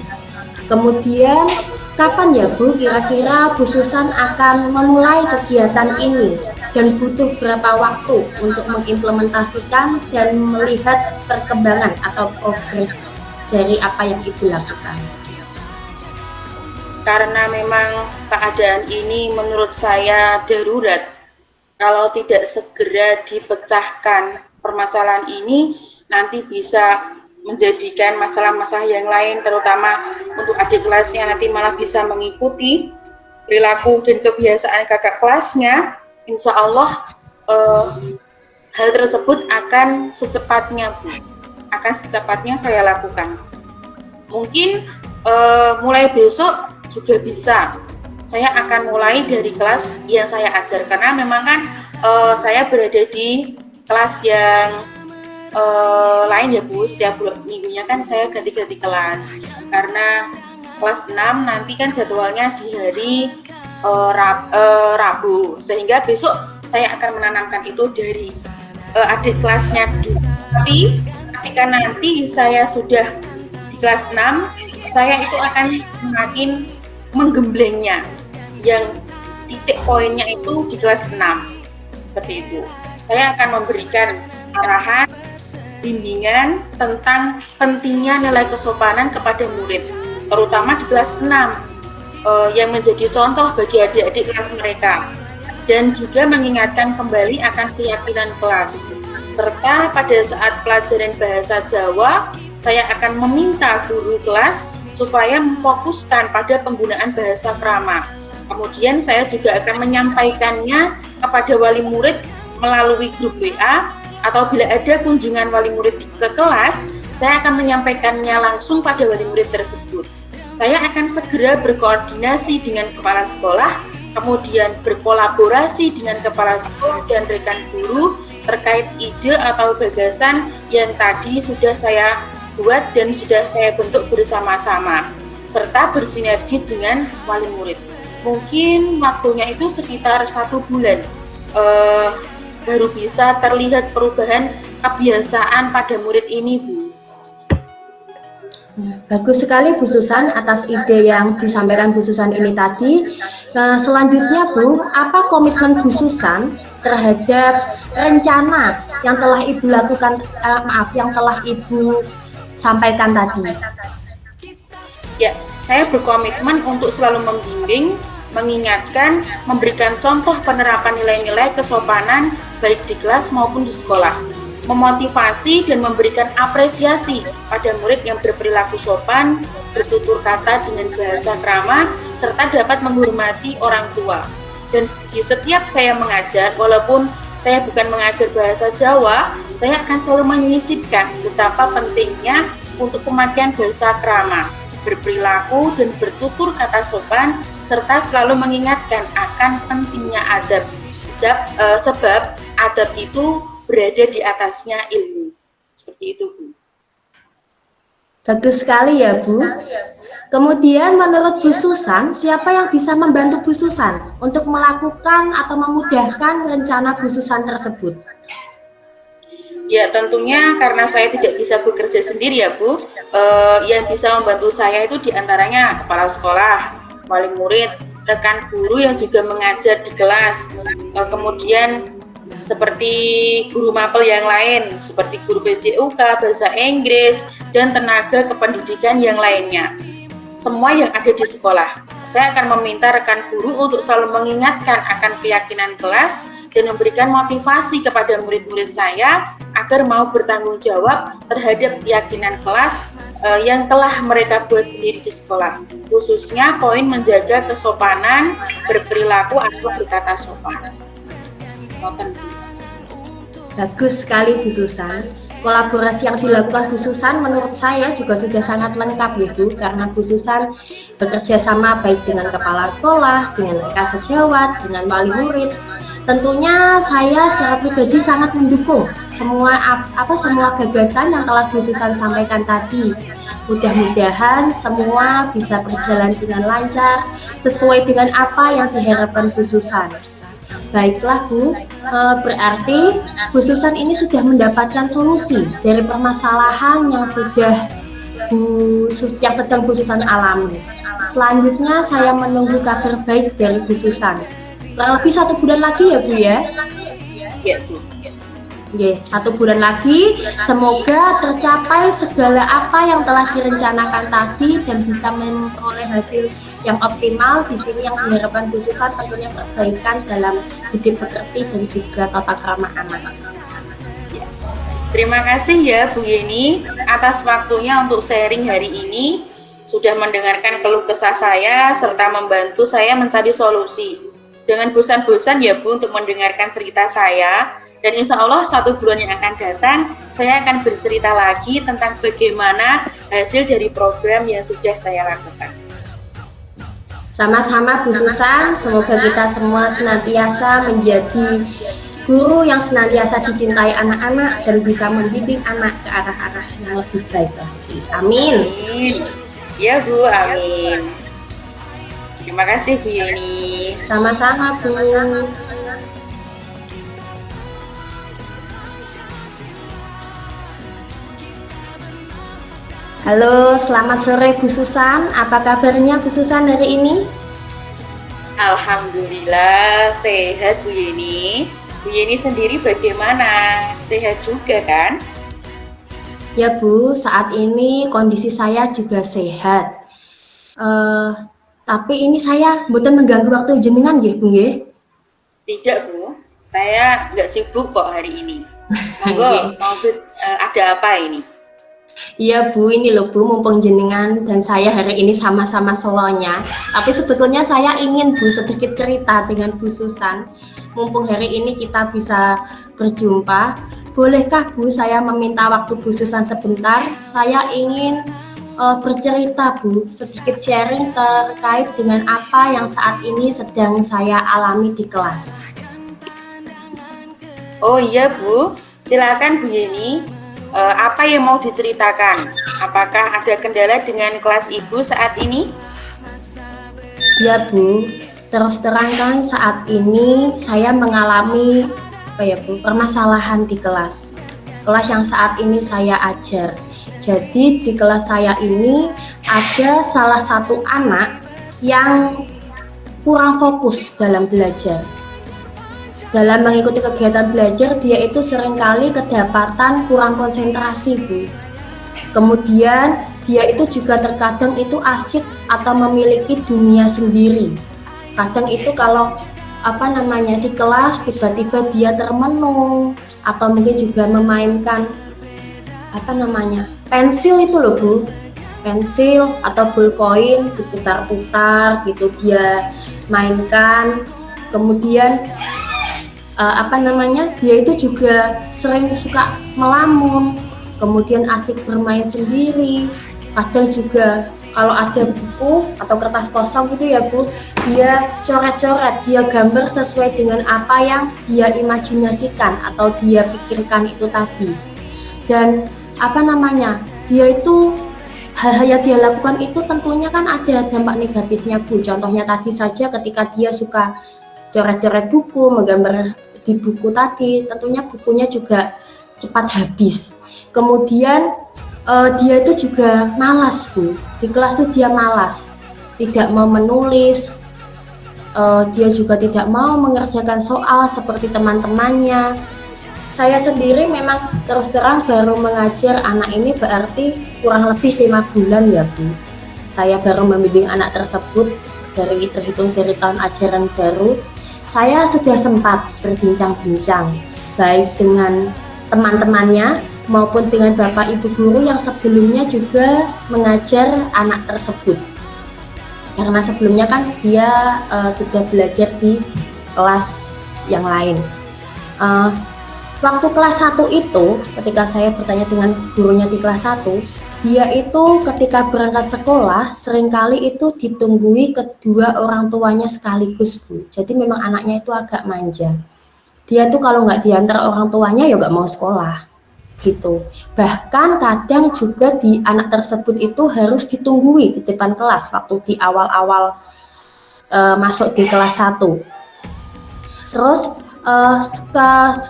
Kemudian, kapan ya Bu kira-kira Bu Susan akan memulai kegiatan ini, dan butuh berapa waktu untuk mengimplementasikan dan melihat perkembangan atau progres dari apa yang Ibu lakukan? Karena memang keadaan ini menurut saya darurat, kalau tidak segera dipecahkan permasalahan ini, nanti bisa menjadikan masalah-masalah yang lain, terutama untuk adik kelasnya nanti malah bisa mengikuti perilaku dan kebiasaan kakak kelasnya. Insya Allah hal tersebut akan secepatnya, Bu, akan secepatnya saya lakukan. Mungkin mulai besok juga bisa. Saya akan mulai dari kelas yang saya ajar, karena memang kan saya berada di kelas yang lain ya Bu. Setiap minggunya kan saya ganti-ganti kelas, karena kelas 6 nanti kan jadwalnya di hari Rabu, sehingga besok saya akan menanamkan itu dari adik kelasnya dulu. Tapi ketika nanti saya sudah di kelas 6, saya itu akan semakin menggemblengnya, yang titik poinnya itu di kelas 6. Seperti itu. Saya akan memberikan arahan, bimbingan tentang pentingnya nilai kesopanan kepada murid, terutama di kelas 6, yang menjadi contoh bagi adik-adik kelas mereka, dan juga mengingatkan kembali akan keyakinan kelas. Serta pada saat pelajaran bahasa Jawa, saya akan meminta guru kelas supaya memfokuskan pada penggunaan bahasa krama. Kemudian saya juga akan menyampaikannya kepada wali murid melalui grup WA, atau bila ada kunjungan wali murid ke kelas, saya akan menyampaikannya langsung pada wali murid tersebut. Saya akan segera berkoordinasi dengan kepala sekolah, kemudian berkolaborasi dengan kepala sekolah dan rekan guru terkait ide atau gagasan yang tadi sudah saya buat dan sudah saya bentuk bersama-sama, serta bersinergi dengan wali murid. Mungkin waktunya itu sekitar 1 bulan, baru bisa terlihat perubahan kebiasaan pada murid ini, Bu. Bagus sekali Bu Susan atas ide yang disampaikan Bu Susan ini tadi. Nah, selanjutnya Bu, apa komitmen Bu Susan terhadap rencana yang telah Ibu lakukan, yang telah Ibu sampaikan tadi? Ya, saya berkomitmen untuk selalu membimbing, mengingatkan, memberikan contoh penerapan nilai-nilai kesopanan baik di kelas maupun di sekolah, memotivasi dan memberikan apresiasi pada murid yang berperilaku sopan, bertutur kata dengan bahasa krama, serta dapat menghormati orang tua. Dan di setiap saya mengajar, walaupun saya bukan mengajar bahasa Jawa, saya akan selalu menyisipkan betapa pentingnya untuk pemakaian bahasa krama, berperilaku dan bertutur kata sopan, serta selalu mengingatkan akan pentingnya adab. Sebab adab itu berada di atasnya ilmu. Seperti itu, Bu. Bagus sekali ya, Bu. Kemudian menurut Bu Susan, siapa yang bisa membantu Bu Susan untuk melakukan atau memudahkan rencana Bu Susan tersebut? Ya, tentunya karena saya tidak bisa bekerja sendiri ya, Bu. Yang bisa membantu saya itu diantaranya kepala sekolah, wali murid, rekan guru yang juga mengajar di kelas, kemudian seperti guru mapel yang lain, seperti guru PJUK, bahasa Inggris, dan tenaga kependidikan yang lainnya. Semua yang ada di sekolah. Saya akan meminta rekan guru untuk selalu mengingatkan akan keyakinan kelas dan memberikan motivasi kepada murid-murid saya agar mau bertanggung jawab terhadap keyakinan kelas yang telah mereka buat sendiri di sekolah. Khususnya poin menjaga kesopanan, berperilaku atau berkata sopan. Bagus sekali Bu Susan. Kolaborasi yang dilakukan Bu Susan menurut saya juga sudah sangat lengkap ya Bu, karena Bu Susan bekerja sama baik dengan kepala sekolah, dengan rekan sejawat, dengan wali murid. Tentunya saya secara pribadi sangat mendukung semua gagasan yang telah Bu Susan sampaikan tadi. Mudah-mudahan semua bisa berjalan dengan lancar sesuai dengan apa yang diharapkan Bu Susan. Baiklah Bu, berarti Bu Susan ini sudah mendapatkan solusi dari permasalahan yang sedang Bu Susan alami. Selanjutnya saya menunggu kabar baik dari Bu Susan. Kurang lebih 1 bulan lagi ya Bu ya? Ya Bu. Oke, 1 bulan lagi, semoga tercapai segala apa yang telah direncanakan tadi dan bisa memperoleh hasil yang optimal. Di sini yang diharapkan Bu Susan tentunya perbaikan dalam budi pekerti dan juga tata krama anak. Terima kasih ya Bu Yeni atas waktunya untuk sharing hari ini, sudah mendengarkan keluh kesah saya serta membantu saya mencari solusi. Jangan bosan-bosan ya Bu untuk mendengarkan cerita saya. Dan insya Allah 1 bulan yang akan datang, saya akan bercerita lagi tentang bagaimana hasil dari program yang sudah saya lakukan. Sama-sama Bu Susan, semoga kita semua senantiasa menjadi guru yang senantiasa dicintai anak-anak dan bisa membimbing anak ke arah-arah yang lebih baik lagi. Amin. Ya Bu, amin. Terima kasih Bu Yeni. Sama-sama Bu. Halo, selamat sore Bu Susan. Apa kabarnya Bu Susan hari ini? Alhamdulillah sehat Bu Yeni. Bu Yeni sendiri bagaimana? Sehat juga kan? Ya Bu, saat ini kondisi saya juga sehat. Tapi ini saya mboten mengganggu waktu jenengan nggih Bu nggih? Tidak Bu, saya nggak sibuk kok hari ini. Monggo, ada apa ini? Iya Bu, ini loh Bu, mumpung jenengan dan saya hari ini sama-sama selonya. Tapi sebetulnya saya ingin Bu sedikit cerita dengan Bu Susan. Mumpung hari ini kita bisa berjumpa, bolehkah Bu saya meminta waktu Bu Susan sebentar? Saya ingin bercerita Bu, sedikit sharing terkait dengan apa yang saat ini sedang saya alami di kelas. Oh iya Bu, silakan Bu Yeni. Apa yang mau diceritakan? Apakah ada kendala dengan kelas Ibu saat ini? Ya Bu, terus terang kan saat ini saya mengalami permasalahan di kelas yang saat ini saya ajar. Jadi di kelas saya ini ada salah satu anak yang kurang fokus dalam belajar. Dalam mengikuti kegiatan belajar, dia itu seringkali kedapatan kurang konsentrasi Bu. Kemudian dia itu juga terkadang itu asyik atau memiliki dunia sendiri. Kadang itu kalau di kelas tiba-tiba dia termenung atau mungkin juga memainkan pensil itu loh Bu, pensil atau ballpoint diputar-putar gitu dia mainkan. Kemudian dia itu juga sering suka melamun, kemudian asik bermain sendiri. Kadang juga kalau ada buku atau kertas kosong gitu ya Bu, dia coret-coret, dia gambar sesuai dengan apa yang dia imajinasikan atau dia pikirkan itu tadi. Dan apa namanya, dia itu hal-hal yang dia lakukan itu tentunya kan ada dampak negatifnya Bu. Contohnya tadi saja ketika dia suka coret-coret buku, menggambar di buku tadi, tentunya bukunya juga cepat habis. Kemudian dia itu juga malas Bu, di kelas tuh dia malas, tidak mau menulis, dia juga tidak mau mengerjakan soal seperti teman-temannya. Saya sendiri memang terus terang baru mengajar anak ini berarti kurang lebih 5 bulan ya Bu. Saya baru membimbing anak tersebut dari terhitung dari tahun ajaran baru. Saya sudah sempat berbincang-bincang baik dengan teman-temannya maupun dengan Bapak Ibu guru yang sebelumnya juga mengajar anak tersebut. Karena sebelumnya kan dia sudah belajar di kelas yang lain. Waktu kelas 1 itu, ketika saya bertanya dengan gurunya di kelas 1, dia itu ketika berangkat sekolah seringkali itu ditunggui kedua orang tuanya sekaligus Bu. Jadi memang anaknya itu agak manja. Dia tuh kalau nggak diantar orang tuanya ya nggak mau sekolah gitu. Bahkan kadang juga di anak tersebut itu harus ditunggui di depan kelas waktu di awal-awal masuk di kelas 1. Terus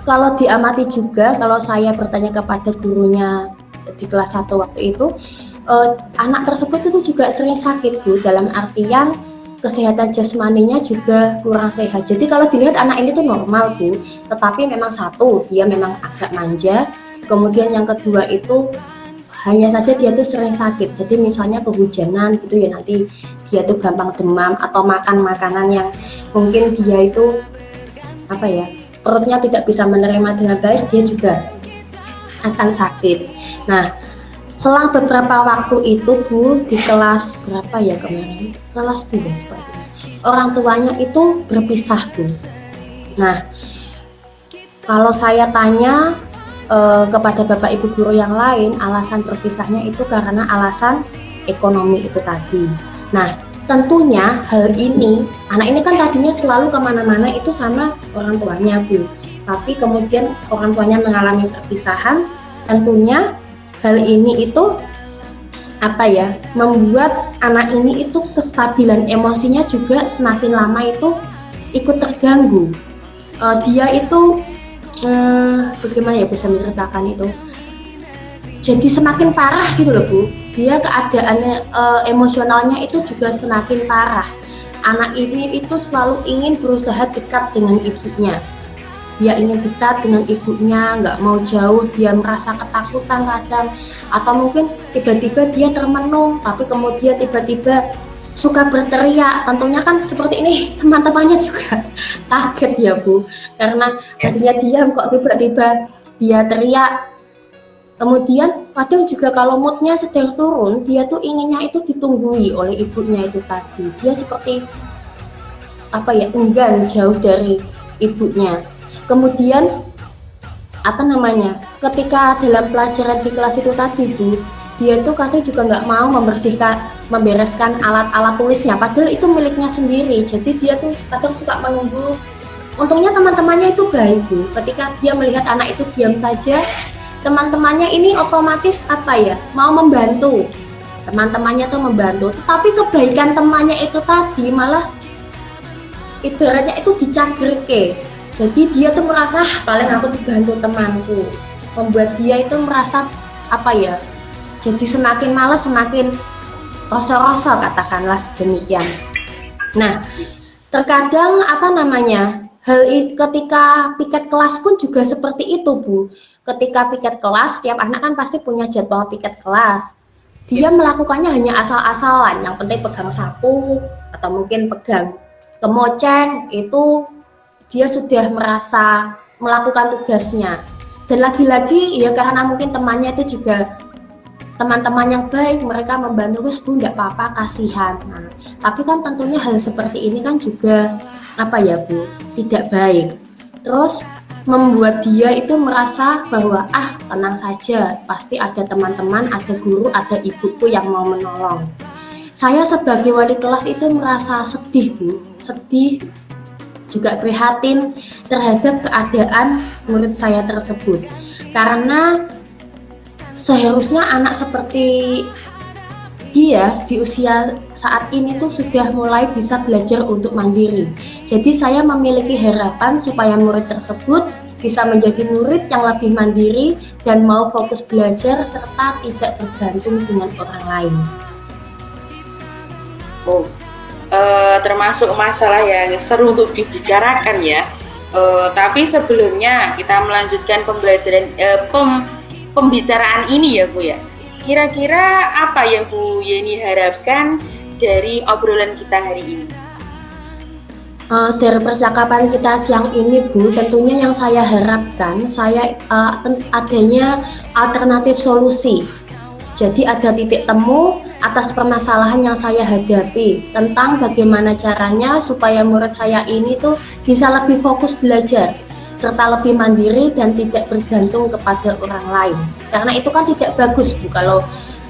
kalau diamati juga, kalau saya bertanya kepada gurunya di kelas 1 waktu itu, anak tersebut itu juga sering sakit Bu, dalam artian kesehatan jasmaninya juga kurang sehat. Jadi kalau dilihat anak ini tuh normal Bu, tetapi memang satu, dia memang agak manja. Kemudian yang kedua itu hanya saja dia tuh sering sakit. Jadi misalnya kehujanan gitu ya, nanti dia tuh gampang demam atau makan makanan yang mungkin dia itu apa ya, perutnya tidak bisa menerima dengan baik, dia juga akan sakit. Nah, selang beberapa waktu itu Bu, di kelas berapa ya kemarin? Kelas 2 sepertinya. Orang tuanya itu berpisah Bu. Nah, kalau saya tanya kepada Bapak Ibu guru yang lain, alasan berpisahnya itu karena alasan ekonomi itu tadi. Nah, tentunya hal ini, anak ini kan tadinya selalu kemana-mana itu sama orang tuanya Bu. Tapi kemudian orang tuanya mengalami perpisahan, tentunya hal ini itu apa ya, membuat anak ini itu kestabilan emosinya juga semakin lama itu ikut terganggu. Dia itu bagaimana ya bisa menceritakan itu, jadi semakin parah gitu loh Bu. Dia keadaannya emosionalnya itu juga semakin parah. Anak ini itu selalu ingin berusaha dekat dengan ibunya. Dia ingin dekat dengan ibunya, nggak mau jauh. Dia merasa ketakutan kadang, atau mungkin tiba-tiba dia termenung, tapi kemudian tiba-tiba suka berteriak. Tentunya kan seperti ini teman-temannya juga kaget ya Bu, karena tadinya diam kok tiba-tiba dia teriak. Kemudian kadang juga kalau moodnya sedang turun, dia tuh inginnya itu ditunggui oleh ibunya itu tadi. Dia seperti apa ya, enggan jauh dari ibunya. Kemudian apa namanya, ketika dalam pelajaran di kelas itu tadi Bu, dia tuh kadang juga nggak mau membereskan alat-alat tulisnya, padahal itu miliknya sendiri. Jadi dia tuh kadang suka menunggu. Untungnya teman-temannya itu baik Bu, ketika dia melihat anak itu diam saja, teman-temannya ini otomatis apa ya, mau membantu. Teman-temannya tuh membantu, tapi kebaikan temannya itu tadi malah ibaratnya itu dicagirke. Jadi dia tuh merasa paling aku dibantu temanku, membuat dia itu merasa apa ya, jadi semakin malas, semakin rasa-rasa katakanlah demikian. Nah, terkadang apa namanya, ketika piket kelas pun juga seperti itu Bu. Ketika piket kelas, setiap anak kan pasti punya jadwal piket kelas. Dia melakukannya hanya asal-asalan, yang penting pegang sapu atau mungkin pegang kemoceng, itu dia sudah merasa melakukan tugasnya. Dan lagi-lagi ya karena mungkin temannya itu juga teman-teman yang baik, mereka membantu, wes Bu, enggak apa-apa, kasihan. Nah, tapi kan tentunya hal seperti ini kan juga apa ya Bu, tidak baik. Terus membuat dia itu merasa bahwa tenang saja, pasti ada teman-teman, ada guru, ada ibuku yang mau menolong. Saya sebagai wali kelas itu merasa sedih, Bu, sedih, juga prihatin terhadap keadaan murid saya tersebut. Karena seharusnya anak seperti dia di usia saat ini tuh sudah mulai bisa belajar untuk mandiri. Jadi saya memiliki harapan supaya murid tersebut bisa menjadi murid yang lebih mandiri dan mau fokus belajar serta tidak bergantung dengan orang lain. Termasuk masalah yang seru untuk dibicarakan ya. Tapi sebelumnya kita melanjutkan pembicaraan ini ya Bu ya. Kira-kira apa yang Bu Yeni harapkan dari obrolan kita hari ini? Dari percakapan kita siang ini, Bu, tentunya yang saya harapkan, adanya alternatif solusi. Jadi ada titik temu atas permasalahan yang saya hadapi tentang bagaimana caranya supaya murid saya ini tuh bisa lebih fokus belajar serta lebih mandiri dan tidak bergantung kepada orang lain. Karena itu kan tidak bagus, Bu, kalau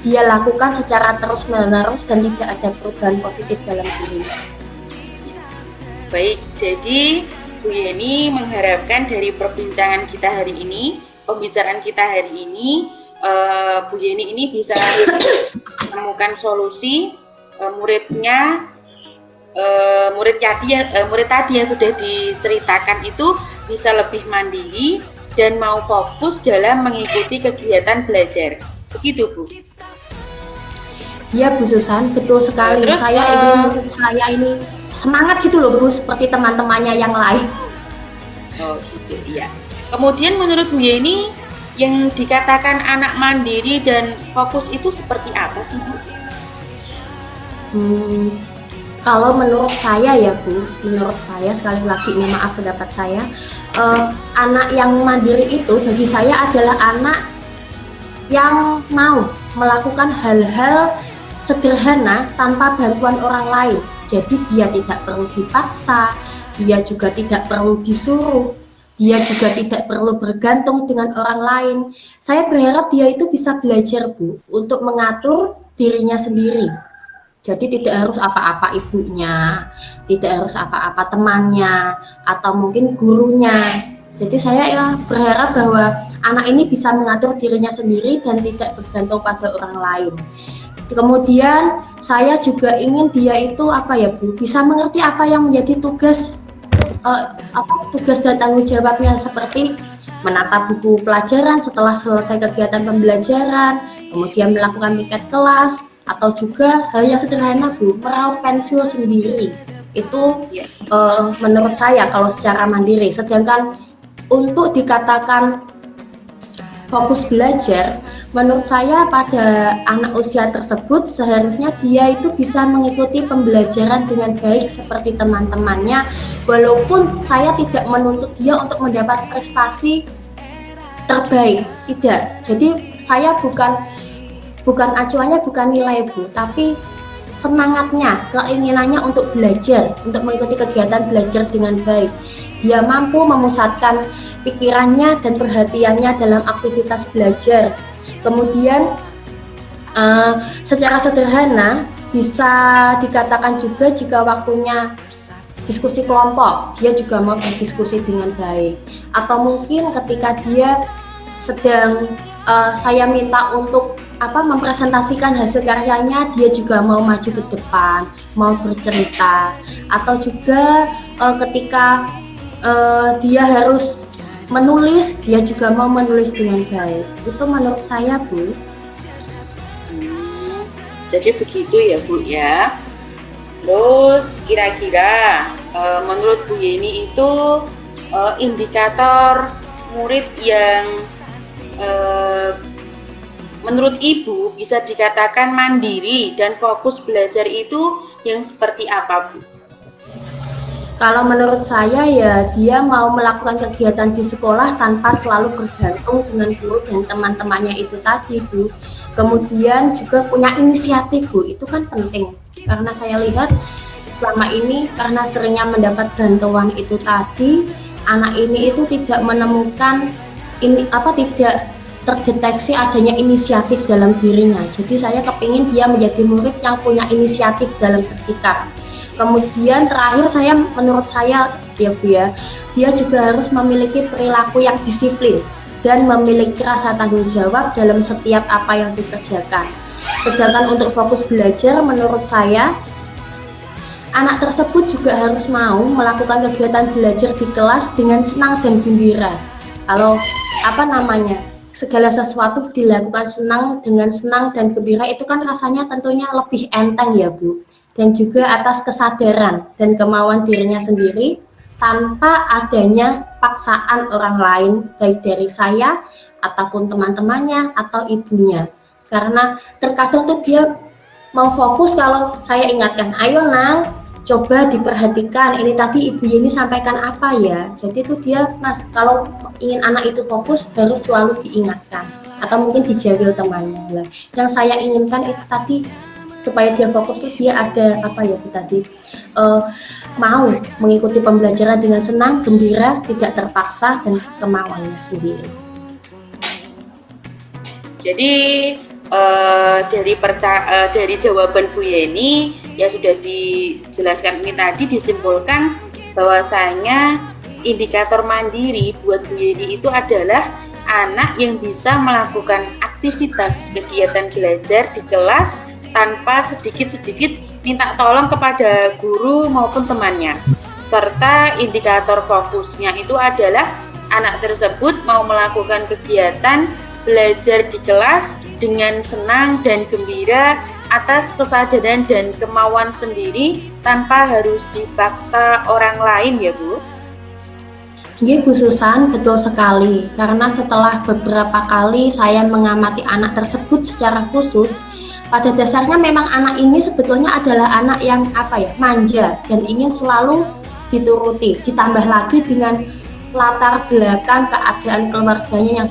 dia lakukan secara terus-menerus dan tidak ada perubahan positif dalam dirinya. Baik, jadi Bu Yeni mengharapkan dari pembicaraan kita hari ini, Bu Yeni ini bisa menemukan solusi murid tadi yang sudah diceritakan itu bisa lebih mandiri dan mau fokus dalam mengikuti kegiatan belajar. Begitu, Bu? Iya, Bu Susan, betul sekali. Terus, saya ini semangat gitu loh, Bu, seperti teman-temannya yang lain. Oh gitu, iya. Kemudian menurut Bu Yeni, yang dikatakan anak mandiri dan fokus itu seperti apa sih, Bu? Kalau menurut saya ya, Bu, menurut saya sekali lagi ini maaf pendapat saya, anak yang mandiri itu bagi saya adalah anak yang mau melakukan hal-hal sederhana tanpa bantuan orang lain. Jadi dia tidak perlu dipaksa, dia juga tidak perlu disuruh, dia juga tidak perlu bergantung dengan orang lain. Saya berharap dia itu bisa belajar, Bu, untuk mengatur dirinya sendiri. Jadi tidak harus apa-apa ibunya, tidak harus apa-apa temannya, atau mungkin gurunya. Jadi saya berharap bahwa anak ini bisa mengatur dirinya sendiri dan tidak bergantung pada orang lain. Kemudian saya juga ingin dia itu Bu, bisa mengerti apa yang menjadi tugas dan tanggung jawabnya, seperti menata buku pelajaran setelah selesai kegiatan pembelajaran, kemudian melakukan piket kelas, atau juga hal yang sederhana, Bu, meraup pensil sendiri. Itu menurut saya kalau secara mandiri. Sedangkan untuk dikatakan fokus belajar, menurut saya pada anak usia tersebut seharusnya dia itu bisa mengikuti pembelajaran dengan baik seperti teman-temannya, walaupun saya tidak menuntut dia untuk mendapat prestasi terbaik, tidak. Jadi saya bukan acuannya bukan nilai, Bu, tapi semangatnya, keinginannya untuk belajar, untuk mengikuti kegiatan belajar dengan baik. Dia mampu memusatkan pikirannya dan perhatiannya dalam aktivitas belajar. Kemudian secara sederhana bisa dikatakan juga jika waktunya diskusi kelompok, dia juga mau berdiskusi dengan baik. Atau mungkin ketika dia sedang saya minta untuk mempresentasikan hasil karyanya, dia juga mau maju ke depan, mau bercerita. Atau juga ketika dia harus menulis, dia juga mau menulis dengan baik. Itu menurut saya, Bu. Jadi begitu ya, Bu ya. Terus kira-kira menurut Bu Yeni itu indikator murid yang menurut Ibu bisa dikatakan mandiri dan fokus belajar itu yang seperti apa, Bu? Kalau menurut saya ya dia mau melakukan kegiatan di sekolah tanpa selalu bergantung dengan guru dan teman-temannya itu tadi, Bu. Kemudian juga punya inisiatif, Bu, itu kan penting. Karena saya lihat selama ini karena seringnya mendapat bantuan itu tadi, anak ini itu tidak menemukan tidak terdeteksi adanya inisiatif dalam dirinya. Jadi saya kepingin dia menjadi murid yang punya inisiatif dalam bersikap. Kemudian terakhir menurut saya ya Bu ya, dia juga harus memiliki perilaku yang disiplin dan memiliki rasa tanggung jawab dalam setiap apa yang dikerjakan. Sedangkan untuk fokus belajar, menurut saya anak tersebut juga harus mau melakukan kegiatan belajar di kelas dengan senang dan gembira. Kalau segala sesuatu dilakukan dengan senang dan gembira, itu kan rasanya tentunya lebih enteng ya Bu. Dan juga atas kesadaran dan kemauan dirinya sendiri tanpa adanya paksaan orang lain, baik dari saya ataupun teman-temannya atau ibunya. Karena terkadang tuh dia mau fokus kalau saya ingatkan, ayo Nang, coba diperhatikan, ini tadi ibu ini sampaikan apa ya. Jadi itu dia kalau ingin anak itu fokus harus selalu diingatkan atau mungkin dijawil temannya lah. Yang saya inginkan itu tadi supaya dia fokus tuh dia ada mau mengikuti pembelajaran dengan senang, gembira, tidak terpaksa dan kemauannya sendiri. Jadi dari jawaban Bu Yeni yang sudah dijelaskan ini tadi disimpulkan bahwasanya indikator mandiri buat Bu Yeni itu adalah anak yang bisa melakukan aktivitas kegiatan belajar di kelas tanpa sedikit-sedikit minta tolong kepada guru maupun temannya. Serta indikator fokusnya itu adalah anak tersebut mau melakukan kegiatan belajar di kelas dengan senang dan gembira atas kesadaran dan kemauan sendiri tanpa harus dipaksa orang lain ya Bu. Iya Bu Susan, betul sekali. Karena setelah beberapa kali saya mengamati anak tersebut secara khusus, pada dasarnya memang anak ini sebetulnya adalah anak yang manja dan ingin selalu dituruti. Ditambah lagi dengan latar belakang keadaan keluarganya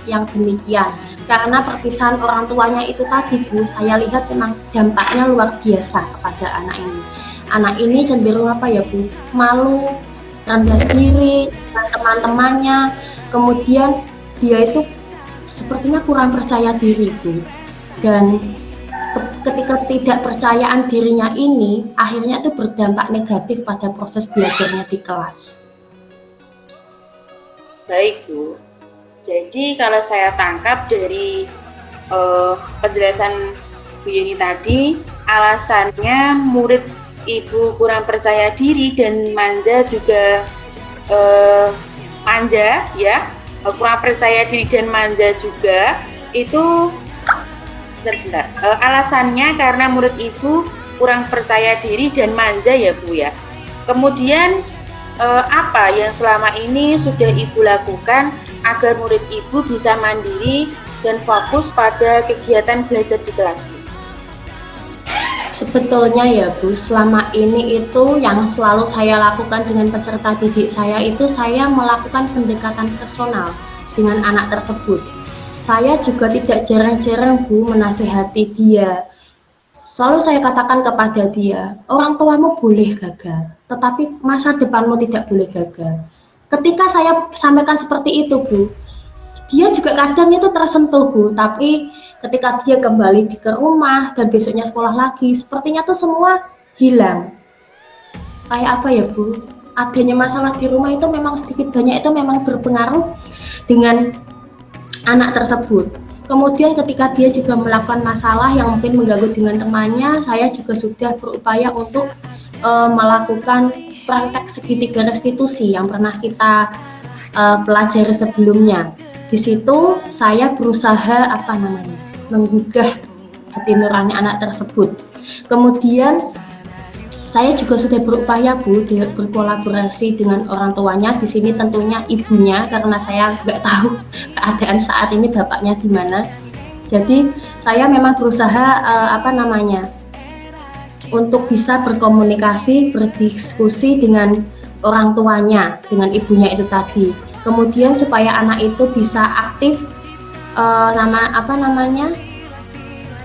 yang demikian. Karena perpisahan orang tuanya itu tadi Bu, saya lihat memang dampaknya luar biasa kepada anak ini. Anak ini cenderung Bu, malu, rendah diri dengan teman-temannya, kemudian dia itu sepertinya kurang percaya diri Bu. Dan ketika ketidakpercayaan dirinya ini akhirnya itu berdampak negatif pada proses belajarnya di kelas. Baik Bu, jadi kalau saya tangkap dari penjelasan Bu Yeni tadi, alasannya murid ibu kurang percaya diri dan manja juga kurang percaya diri dan manja juga itu alasannya karena murid ibu kurang percaya diri dan manja ya Bu ya. Kemudian apa yang selama ini sudah Ibu lakukan agar murid Ibu bisa mandiri dan fokus pada kegiatan belajar di kelas Bu? Sebetulnya ya Bu, selama ini itu yang selalu saya lakukan dengan peserta didik saya itu saya melakukan pendekatan personal dengan anak tersebut. Saya juga tidak jarang-jarang Bu menasihati dia. Selalu saya katakan kepada dia, orang tuamu boleh gagal, tetapi masa depanmu tidak boleh gagal. Ketika saya sampaikan seperti itu Bu, dia juga kadang itu tersentuh Bu, tapi ketika dia kembali ke rumah dan besoknya sekolah lagi, sepertinya tuh semua hilang. Kayak apa ya Bu, adanya masalah di rumah itu memang sedikit banyak itu memang berpengaruh dengan anak tersebut. Kemudian ketika dia juga melakukan masalah yang mungkin mengganggu dengan temannya, saya juga sudah berupaya untuk melakukan praktek segitiga restitusi yang pernah kita pelajari sebelumnya. Di situ saya berusaha menggugah hati nurani anak tersebut. Kemudian saya juga sudah berupaya Bu berkolaborasi dengan orang tuanya. Di sini tentunya ibunya karena saya nggak tahu keadaan saat ini bapaknya di mana. Jadi saya memang berusaha untuk bisa berkomunikasi, berdiskusi dengan orang tuanya, dengan ibunya itu tadi. Kemudian supaya anak itu bisa aktif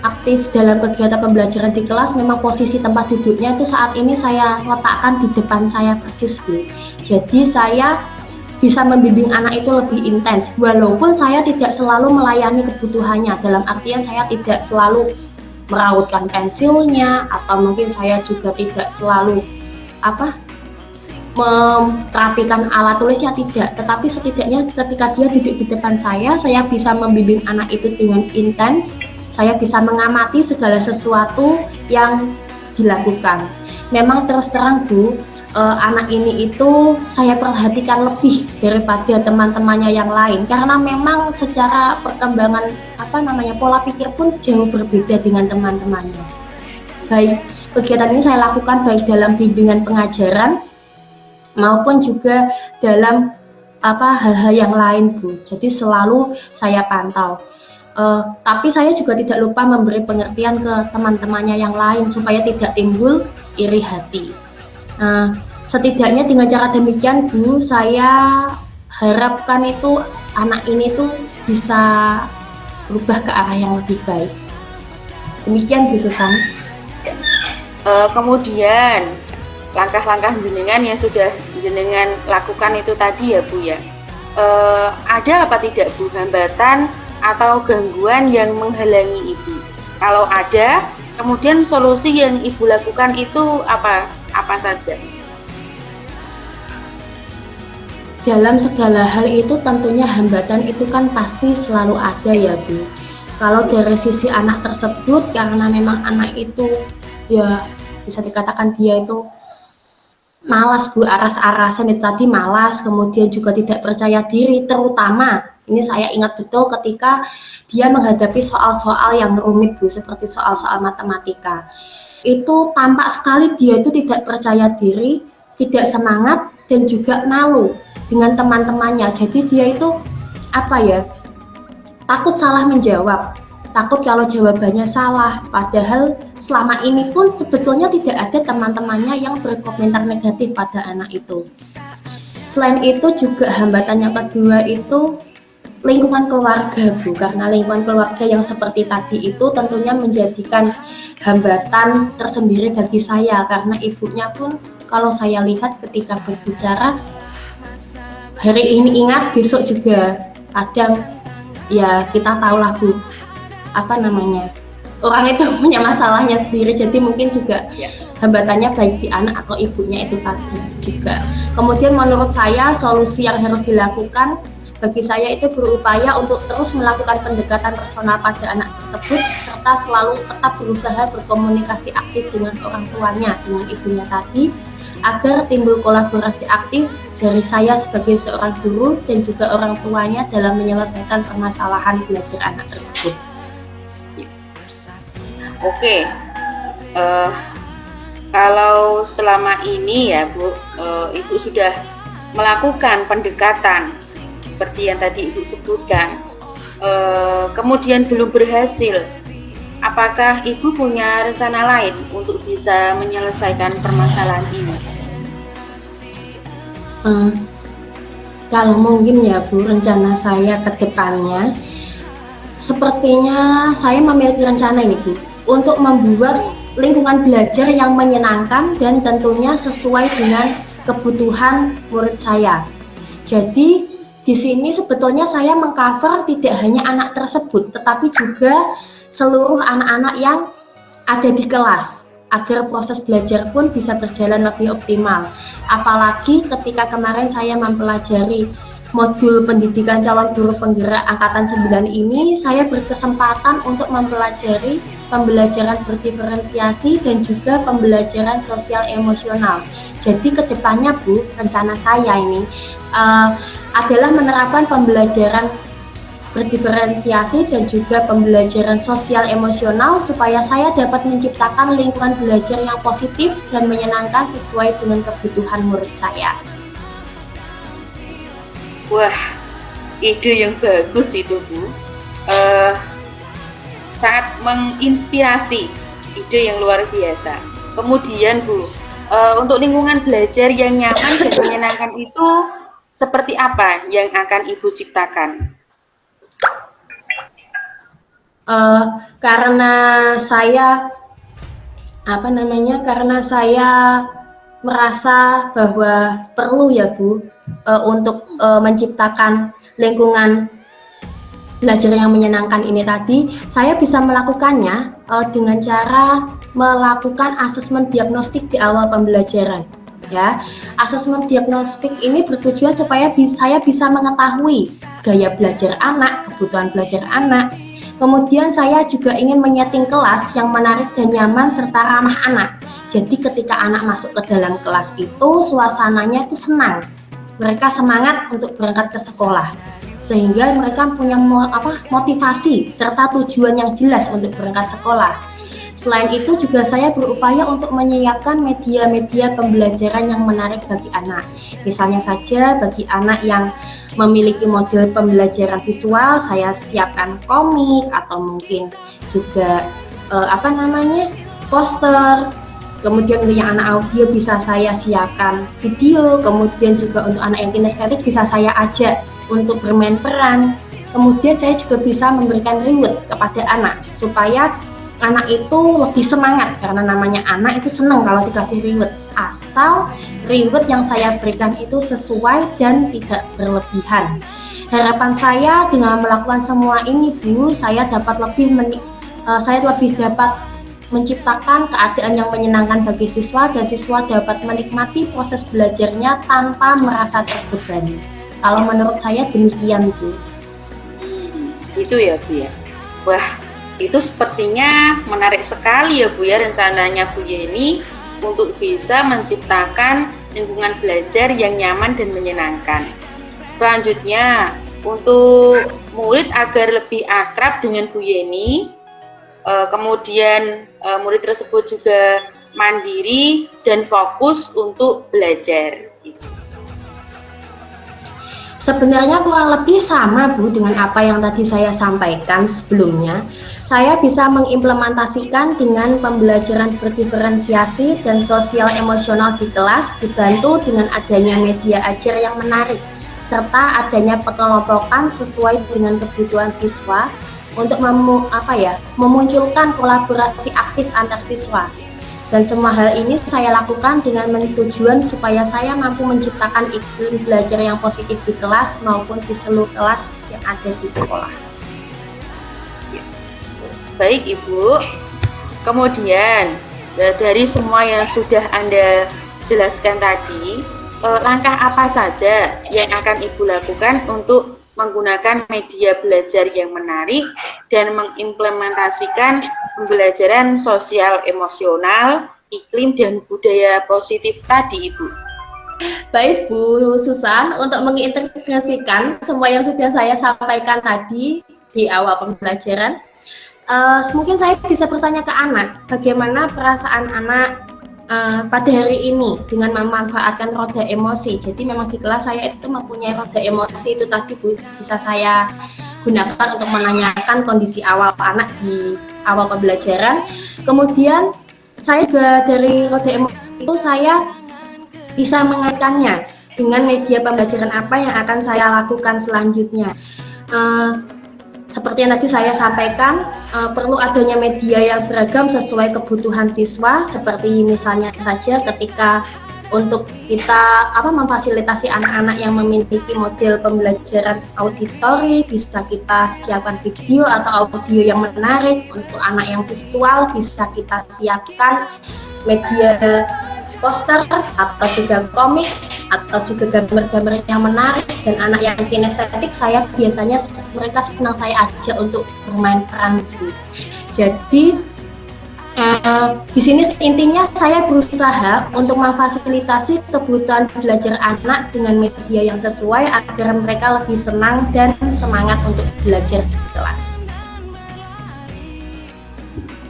aktif dalam kegiatan pembelajaran di kelas. Memang posisi tempat duduknya itu saat ini saya letakkan di depan saya persis Bu. Jadi saya bisa membimbing anak itu lebih intens, walaupun saya tidak selalu melayani kebutuhannya, dalam artian saya tidak selalu merautkan pensilnya, atau mungkin saya juga tidak selalu merapikan alat tulisnya, tidak, tetapi setidaknya ketika dia duduk di depan saya bisa membimbing anak itu dengan intens, saya bisa mengamati segala sesuatu yang dilakukan. Memang terus terang Bu, anak ini itu saya perhatikan lebih daripada teman-temannya yang lain, karena memang secara perkembangan pola pikir pun jauh berbeda dengan teman-temannya. Baik, kegiatan ini saya lakukan baik dalam bimbingan pengajaran maupun juga dalam hal-hal yang lain Bu. Jadi selalu saya pantau. Tapi saya juga tidak lupa memberi pengertian ke teman-temannya yang lain supaya tidak timbul iri hati. Setidaknya dengan cara demikian Bu, saya harapkan itu anak ini tuh bisa berubah ke arah yang lebih baik. Demikian Bu Susan. Kemudian langkah-langkah jenengan yang sudah jenengan lakukan itu tadi ya Bu ya, ada apa tidak Bu hambatan atau gangguan yang menghalangi Ibu? Kalau ada, kemudian solusi yang Ibu lakukan itu apa saja? Dalam segala hal itu tentunya hambatan itu kan pasti selalu ada ya Bu. Kalau dari sisi anak tersebut, karena memang anak itu ya bisa dikatakan dia itu malas Bu, aras-arasan itu tadi, malas, kemudian juga tidak percaya diri, terutama ini saya ingat betul ketika dia menghadapi soal-soal yang rumit Bu, seperti soal-soal matematika. Itu tampak sekali dia itu tidak percaya diri, tidak semangat, dan juga malu dengan teman-temannya. Jadi dia itu takut salah menjawab, takut kalau jawabannya salah, padahal selama ini pun sebetulnya tidak ada teman-temannya yang berkomentar negatif pada anak itu. Selain itu juga hambatan yang kedua itu lingkungan keluarga Bu, karena lingkungan keluarga yang seperti tadi itu tentunya menjadikan hambatan tersendiri bagi saya, karena ibunya pun kalau saya lihat ketika berbicara hari ini ingat, besok juga kadang ya kita tahulah Bu, orang itu punya masalahnya sendiri, jadi mungkin juga hambatannya baik di anak atau ibunya itu tadi juga. Kemudian menurut saya solusi yang harus dilakukan bagi saya itu berupaya untuk terus melakukan pendekatan personal pada anak tersebut, serta selalu tetap berusaha berkomunikasi aktif dengan orang tuanya, dengan ibunya tadi, agar timbul kolaborasi aktif dari saya sebagai seorang guru dan juga orang tuanya dalam menyelesaikan permasalahan belajar anak tersebut. Oke, kalau selama ini ya Bu, Ibu sudah melakukan pendekatan seperti yang tadi Ibu sebutkan, kemudian belum berhasil, apakah Ibu punya rencana lain untuk bisa menyelesaikan permasalahan ini? Kalau mungkin ya Bu, rencana saya ke depannya, sepertinya saya memiliki rencana ini Bu, untuk membuat lingkungan belajar yang menyenangkan dan tentunya sesuai dengan kebutuhan murid saya. Jadi di sini sebetulnya saya mengcover tidak hanya anak tersebut, tetapi juga seluruh anak-anak yang ada di kelas, agar proses belajar pun bisa berjalan lebih optimal. Apalagi ketika kemarin saya mempelajari modul pendidikan calon guru penggerak angkatan 9 ini, saya berkesempatan untuk mempelajari pembelajaran berdiferensiasi dan juga pembelajaran sosial emosional. Jadi kedepannya Bu, rencana saya ini adalah menerapkan pembelajaran berdiferensiasi dan juga pembelajaran sosial emosional supaya saya dapat menciptakan lingkungan belajar yang positif dan menyenangkan sesuai dengan kebutuhan murid saya. Wah, ide yang bagus itu Bu, sangat menginspirasi, ide yang luar biasa. Kemudian Bu, untuk lingkungan belajar yang nyaman dan menyenangkan itu seperti apa yang akan Ibu ciptakan? Karena saya merasa bahwa perlu ya Bu untuk menciptakan lingkungan belajar yang menyenangkan ini tadi, saya bisa melakukannya dengan cara melakukan asesmen diagnostik di awal pembelajaran. Ya, asesmen diagnostik ini bertujuan supaya saya bisa mengetahui gaya belajar anak, kebutuhan belajar anak. Kemudian saya juga ingin menyeting kelas yang menarik dan nyaman serta ramah anak. Jadi ketika anak masuk ke dalam kelas itu suasananya itu senang. Mereka semangat untuk berangkat ke sekolah. Sehingga mereka punya motivasi serta tujuan yang jelas untuk berangkat sekolah. Selain itu juga saya berupaya untuk menyiapkan media-media pembelajaran yang menarik bagi anak. Misalnya saja bagi anak yang memiliki model pembelajaran visual, saya siapkan komik atau mungkin juga poster. Kemudian untuk yang anak audio bisa saya siapkan video. Kemudian juga untuk anak yang kinestetik bisa saya ajak untuk bermain peran. Kemudian saya juga bisa memberikan reward kepada anak supaya anak itu lebih semangat, karena namanya anak itu senang kalau dikasih reward, asal reward yang saya berikan itu sesuai dan tidak berlebihan. Harapan saya dengan melakukan semua ini Bu, saya lebih dapat menciptakan keadaan yang menyenangkan bagi siswa dan siswa dapat menikmati proses belajarnya tanpa merasa terbebani. Kalau menurut saya demikian Bu. Itu ya Bu ya. Wah, itu sepertinya menarik sekali ya Bu ya rencananya Bu Yeni untuk bisa menciptakan lingkungan belajar yang nyaman dan menyenangkan. Selanjutnya, untuk murid agar lebih akrab dengan Bu Yeni, kemudian murid tersebut juga mandiri dan fokus untuk belajar. Sebenarnya kurang lebih sama Bu dengan apa yang tadi saya sampaikan sebelumnya. Saya bisa mengimplementasikan dengan pembelajaran berdiferensiasi dan sosial emosional di kelas dibantu dengan adanya media ajar yang menarik serta adanya pengelompokan sesuai dengan kebutuhan siswa untuk memunculkan kolaborasi aktif antar siswa. Dan semua hal ini saya lakukan dengan tujuan supaya saya mampu menciptakan iklim belajar yang positif di kelas maupun di seluruh kelas yang ada di sekolah. Baik Ibu, kemudian dari semua yang sudah Anda jelaskan tadi, langkah apa saja yang akan Ibu lakukan untuk menggunakan media belajar yang menarik dan mengimplementasikan pembelajaran sosial emosional, iklim dan budaya positif tadi Ibu? Baik Bu Susan, untuk mengintegrasikan semua yang sudah saya sampaikan tadi di awal pembelajaran, mungkin saya bisa bertanya ke anak, bagaimana perasaan anak pada hari ini dengan memanfaatkan roda emosi. Jadi memang di kelas saya itu mempunyai roda emosi itu tadi Bu, bisa saya gunakan untuk menanyakan kondisi awal anak di awal pembelajaran. Kemudian saya juga dari roda emosi itu saya bisa mengaitkannya dengan media pembelajaran apa yang akan saya lakukan selanjutnya. Seperti yang tadi saya sampaikan, perlu adanya media yang beragam sesuai kebutuhan siswa, seperti misalnya saja ketika untuk kita memfasilitasi anak-anak yang memiliki model pembelajaran auditori, bisa kita siapkan video atau audio yang menarik. Untuk anak yang visual bisa kita siapkan media poster atau juga komik atau juga gambar-gambar yang menarik. Dan anak yang kinestetik saya biasanya mereka senang saya ajak untuk bermain peran. Jadi di sini intinya saya berusaha untuk memfasilitasi kebutuhan belajar anak dengan media yang sesuai agar mereka lebih senang dan semangat untuk belajar di kelas.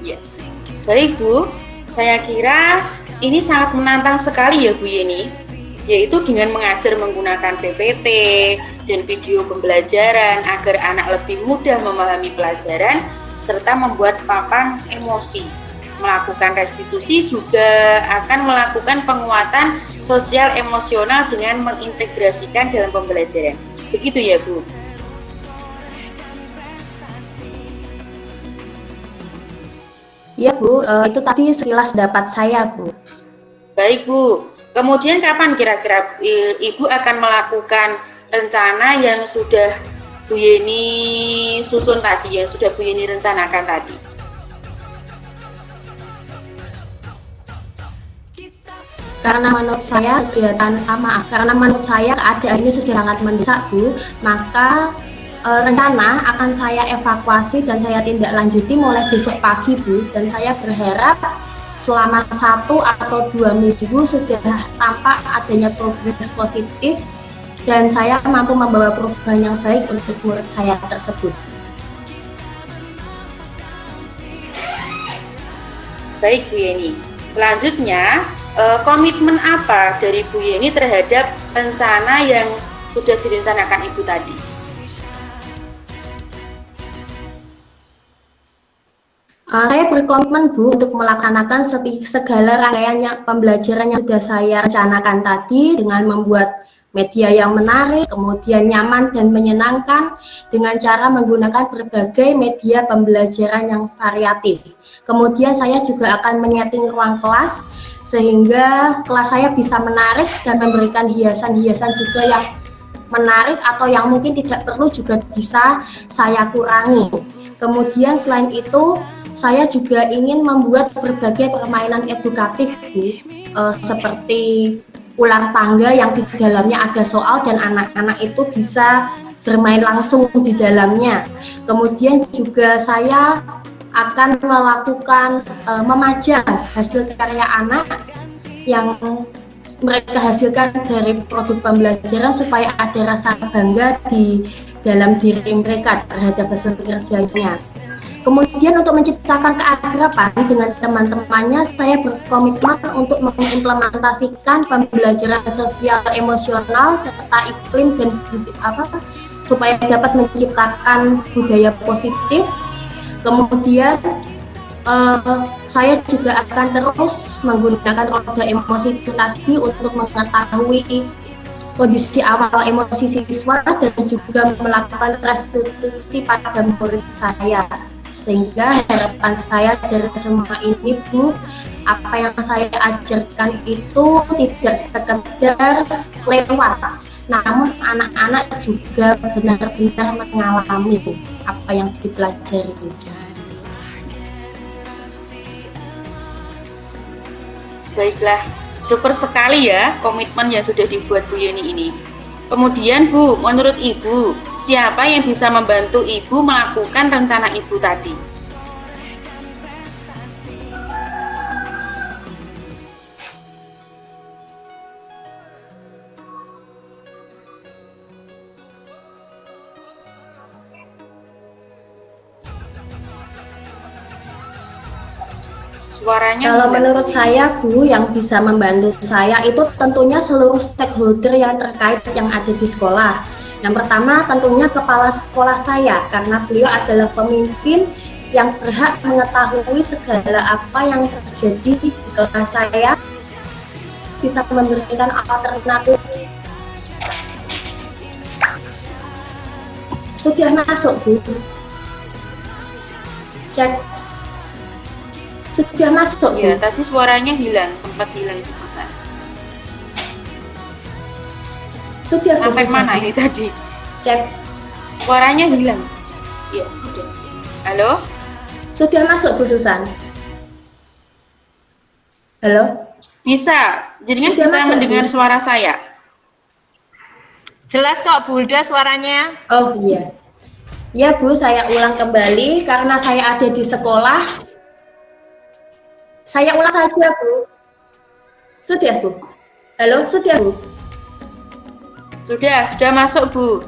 Yes. Baik Bu, saya kira ini sangat menantang sekali ya Bu Yeni, yaitu dengan mengajar menggunakan PPT dan video pembelajaran agar anak lebih mudah memahami pelajaran serta membuat papan emosi. Melakukan restitusi juga akan melakukan penguatan sosial emosional dengan mengintegrasikan dalam pembelajaran. Begitu ya Bu? Ya Bu, itu tadi sekilas pendapat saya Bu. Baik Bu, Kemudian kapan kira-kira Ibu akan melakukan rencana yang sudah Bu Yeni susun tadi, yang sudah Bu Yeni rencanakan tadi? Karena menurut saya keadaannya sudah sangat mendesak, Bu, maka rencana akan saya evakuasi dan saya tindak lanjuti mulai besok pagi, Bu, dan saya berharap selama 1 atau 2 minggu sudah tampak adanya progres positif dan saya mampu membawa perubahan yang baik untuk murid saya tersebut. Baik Bu Yeni, selanjutnya komitmen apa dari Bu Yeni terhadap rencana yang sudah direncanakan Ibu tadi? Saya berkomitmen, Bu, untuk melaksanakan segala rangkaian pembelajaran yang sudah saya rencanakan tadi dengan membuat media yang menarik, kemudian nyaman dan menyenangkan dengan cara menggunakan berbagai media pembelajaran yang variatif. Kemudian saya juga akan menyeting ruang kelas sehingga kelas saya bisa menarik dan memberikan hiasan-hiasan juga yang menarik atau yang mungkin tidak perlu juga bisa saya kurangi. Kemudian selain itu saya juga ingin membuat berbagai permainan edukatif, Bu, seperti ular tangga yang di dalamnya ada soal dan anak-anak itu bisa bermain langsung di dalamnya. Kemudian juga saya akan melakukan memajang hasil karya anak yang mereka hasilkan dari produk pembelajaran supaya ada rasa bangga di dalam diri mereka terhadap hasil kerjanya. Kemudian untuk menciptakan keakraban dengan teman-temannya, saya berkomitmen untuk mengimplementasikan pembelajaran sosial emosional serta iklim dan supaya dapat menciptakan budaya positif. Kemudian saya juga akan terus menggunakan roda emosi itu tadi untuk mengetahui kondisi awal emosi siswa dan juga melakukan restitusi pada murid saya. Sehingga harapan saya dari semua ini, Bu, apa yang saya ajarkan itu tidak sekedar lewat, namun anak-anak juga benar-benar mengalami apa yang dipelajari. Baiklah, super sekali ya komitmen yang sudah dibuat Bu Yeni ini. Kemudian Bu, menurut Ibu, siapa yang bisa membantu Ibu melakukan rencana Ibu tadi? Suaranya kalau menurut saya, Bu, yang bisa membantu saya itu tentunya seluruh stakeholder yang terkait yang ada di sekolah. Yang pertama tentunya kepala sekolah saya, karena beliau adalah pemimpin yang berhak mengetahui segala apa yang terjadi di kelas saya, bisa memberikan alternatif. Sudah masuk, Bu? Cek. Sudah masuk, Bu? Ya, tadi suaranya hilang, sempat hilang sebentar. Sudah, Bu? Sampai mana ini tadi? Cek. Suaranya hilang. Ya, sudah. Halo? Sudah masuk, Bu Susan? Halo? Bisa. Jadi Sudah bisa masuk, mendengar Bu? suara saya. Jelas kok, Bulda, suaranya. Oh iya. Ya, Bu, saya ulang kembali karena saya ada di sekolah. Saya ulang saja, Bu. Sudah, Bu? Halo, sudah, Bu? Sudah masuk, Bu.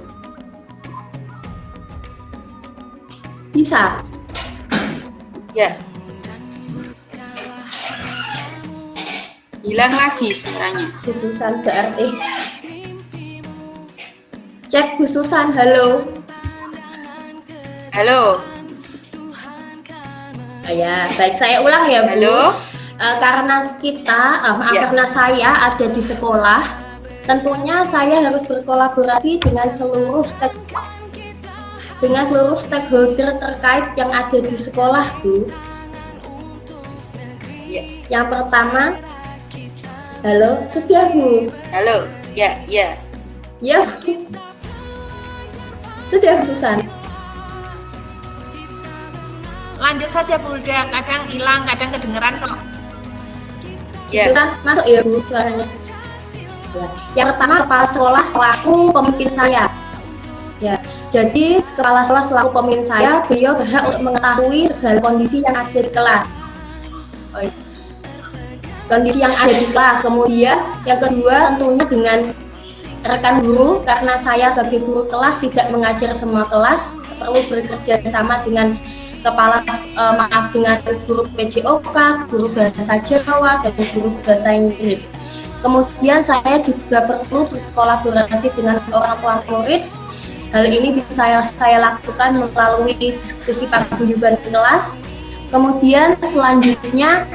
Bisa? Ya. Hilang lagi suaranya. Bu Susan berarti. Cek, Bu Susan, halo. Halo. Oh, ya, baik, saya ulang ya, Bu. Halo. Karena karena saya ada di sekolah, tentunya saya harus berkolaborasi dengan seluruh stakeholder terkait yang ada di sekolah, Bu. Ya. Yang pertama, Halo, Setia Bu. Halo, ya, ya. Ya, Bu. Setia Bu Susan. Lanjut saja Bu Hulda, kadang hilang, kadang kedengeran kok. Ya. Susan, masuk ya Bu suaranya. Ya. Yang pertama, kepala sekolah selaku pemimpin saya. Ya, jadi kepala sekolah selaku pemimpin saya, beliau berhak untuk mengetahui segala kondisi yang ada di kelas. Oh, iya. Kondisi yang ada di kelas. Kemudian yang kedua tentunya dengan rekan guru, karena saya sebagai guru kelas tidak mengajar semua kelas, perlu bekerja sama dengan dengan guru PJOK, guru bahasa Jawa, dan guru bahasa Inggris. Kemudian saya juga perlu berkolaborasi dengan orang tua murid. Hal ini bisa saya lakukan melalui diskusi paguyuban kelas. Kemudian selanjutnya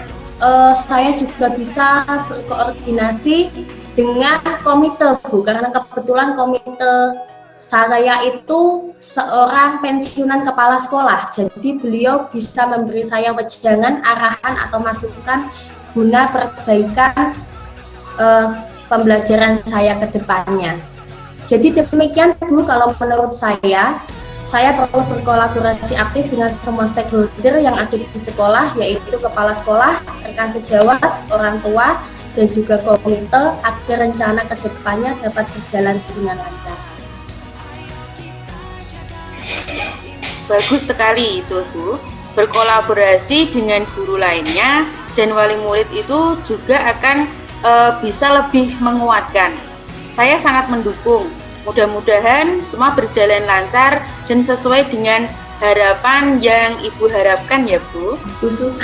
saya juga bisa berkoordinasi dengan komite Bu, karena kebetulan komite saya itu seorang pensiunan kepala sekolah, jadi beliau bisa memberi saya wejangan, arahan atau masukan guna perbaikan pembelajaran saya ke depannya. Jadi demikian Bu, kalau menurut saya perlu berkolaborasi aktif dengan semua stakeholder yang ada di sekolah, yaitu kepala sekolah, rekan sejawat, orang tua, dan juga komite, agar rencana ke depannya dapat berjalan dengan lancar. Bagus sekali itu Bu. Berkolaborasi dengan guru lainnya dan wali murid itu juga akan bisa lebih menguatkan. Saya sangat mendukung. Mudah-mudahan semua berjalan lancar dan sesuai dengan harapan yang Ibu harapkan ya Bu. Khusus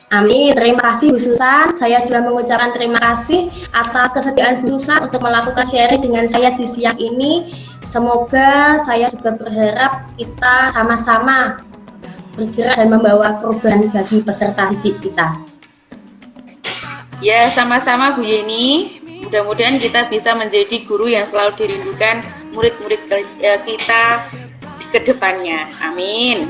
Amin, terima kasih Bu Susan. Saya juga mengucapkan terima kasih atas kesediaan Bu Susan untuk melakukan sharing dengan saya di siang ini. Semoga saya juga berharap kita sama-sama bergerak dan membawa perubahan bagi peserta didik kita. Ya, sama-sama Bu Yeni. Mudah-mudahan kita bisa menjadi guru yang selalu dirindukan murid-murid kita ke depannya. Amin.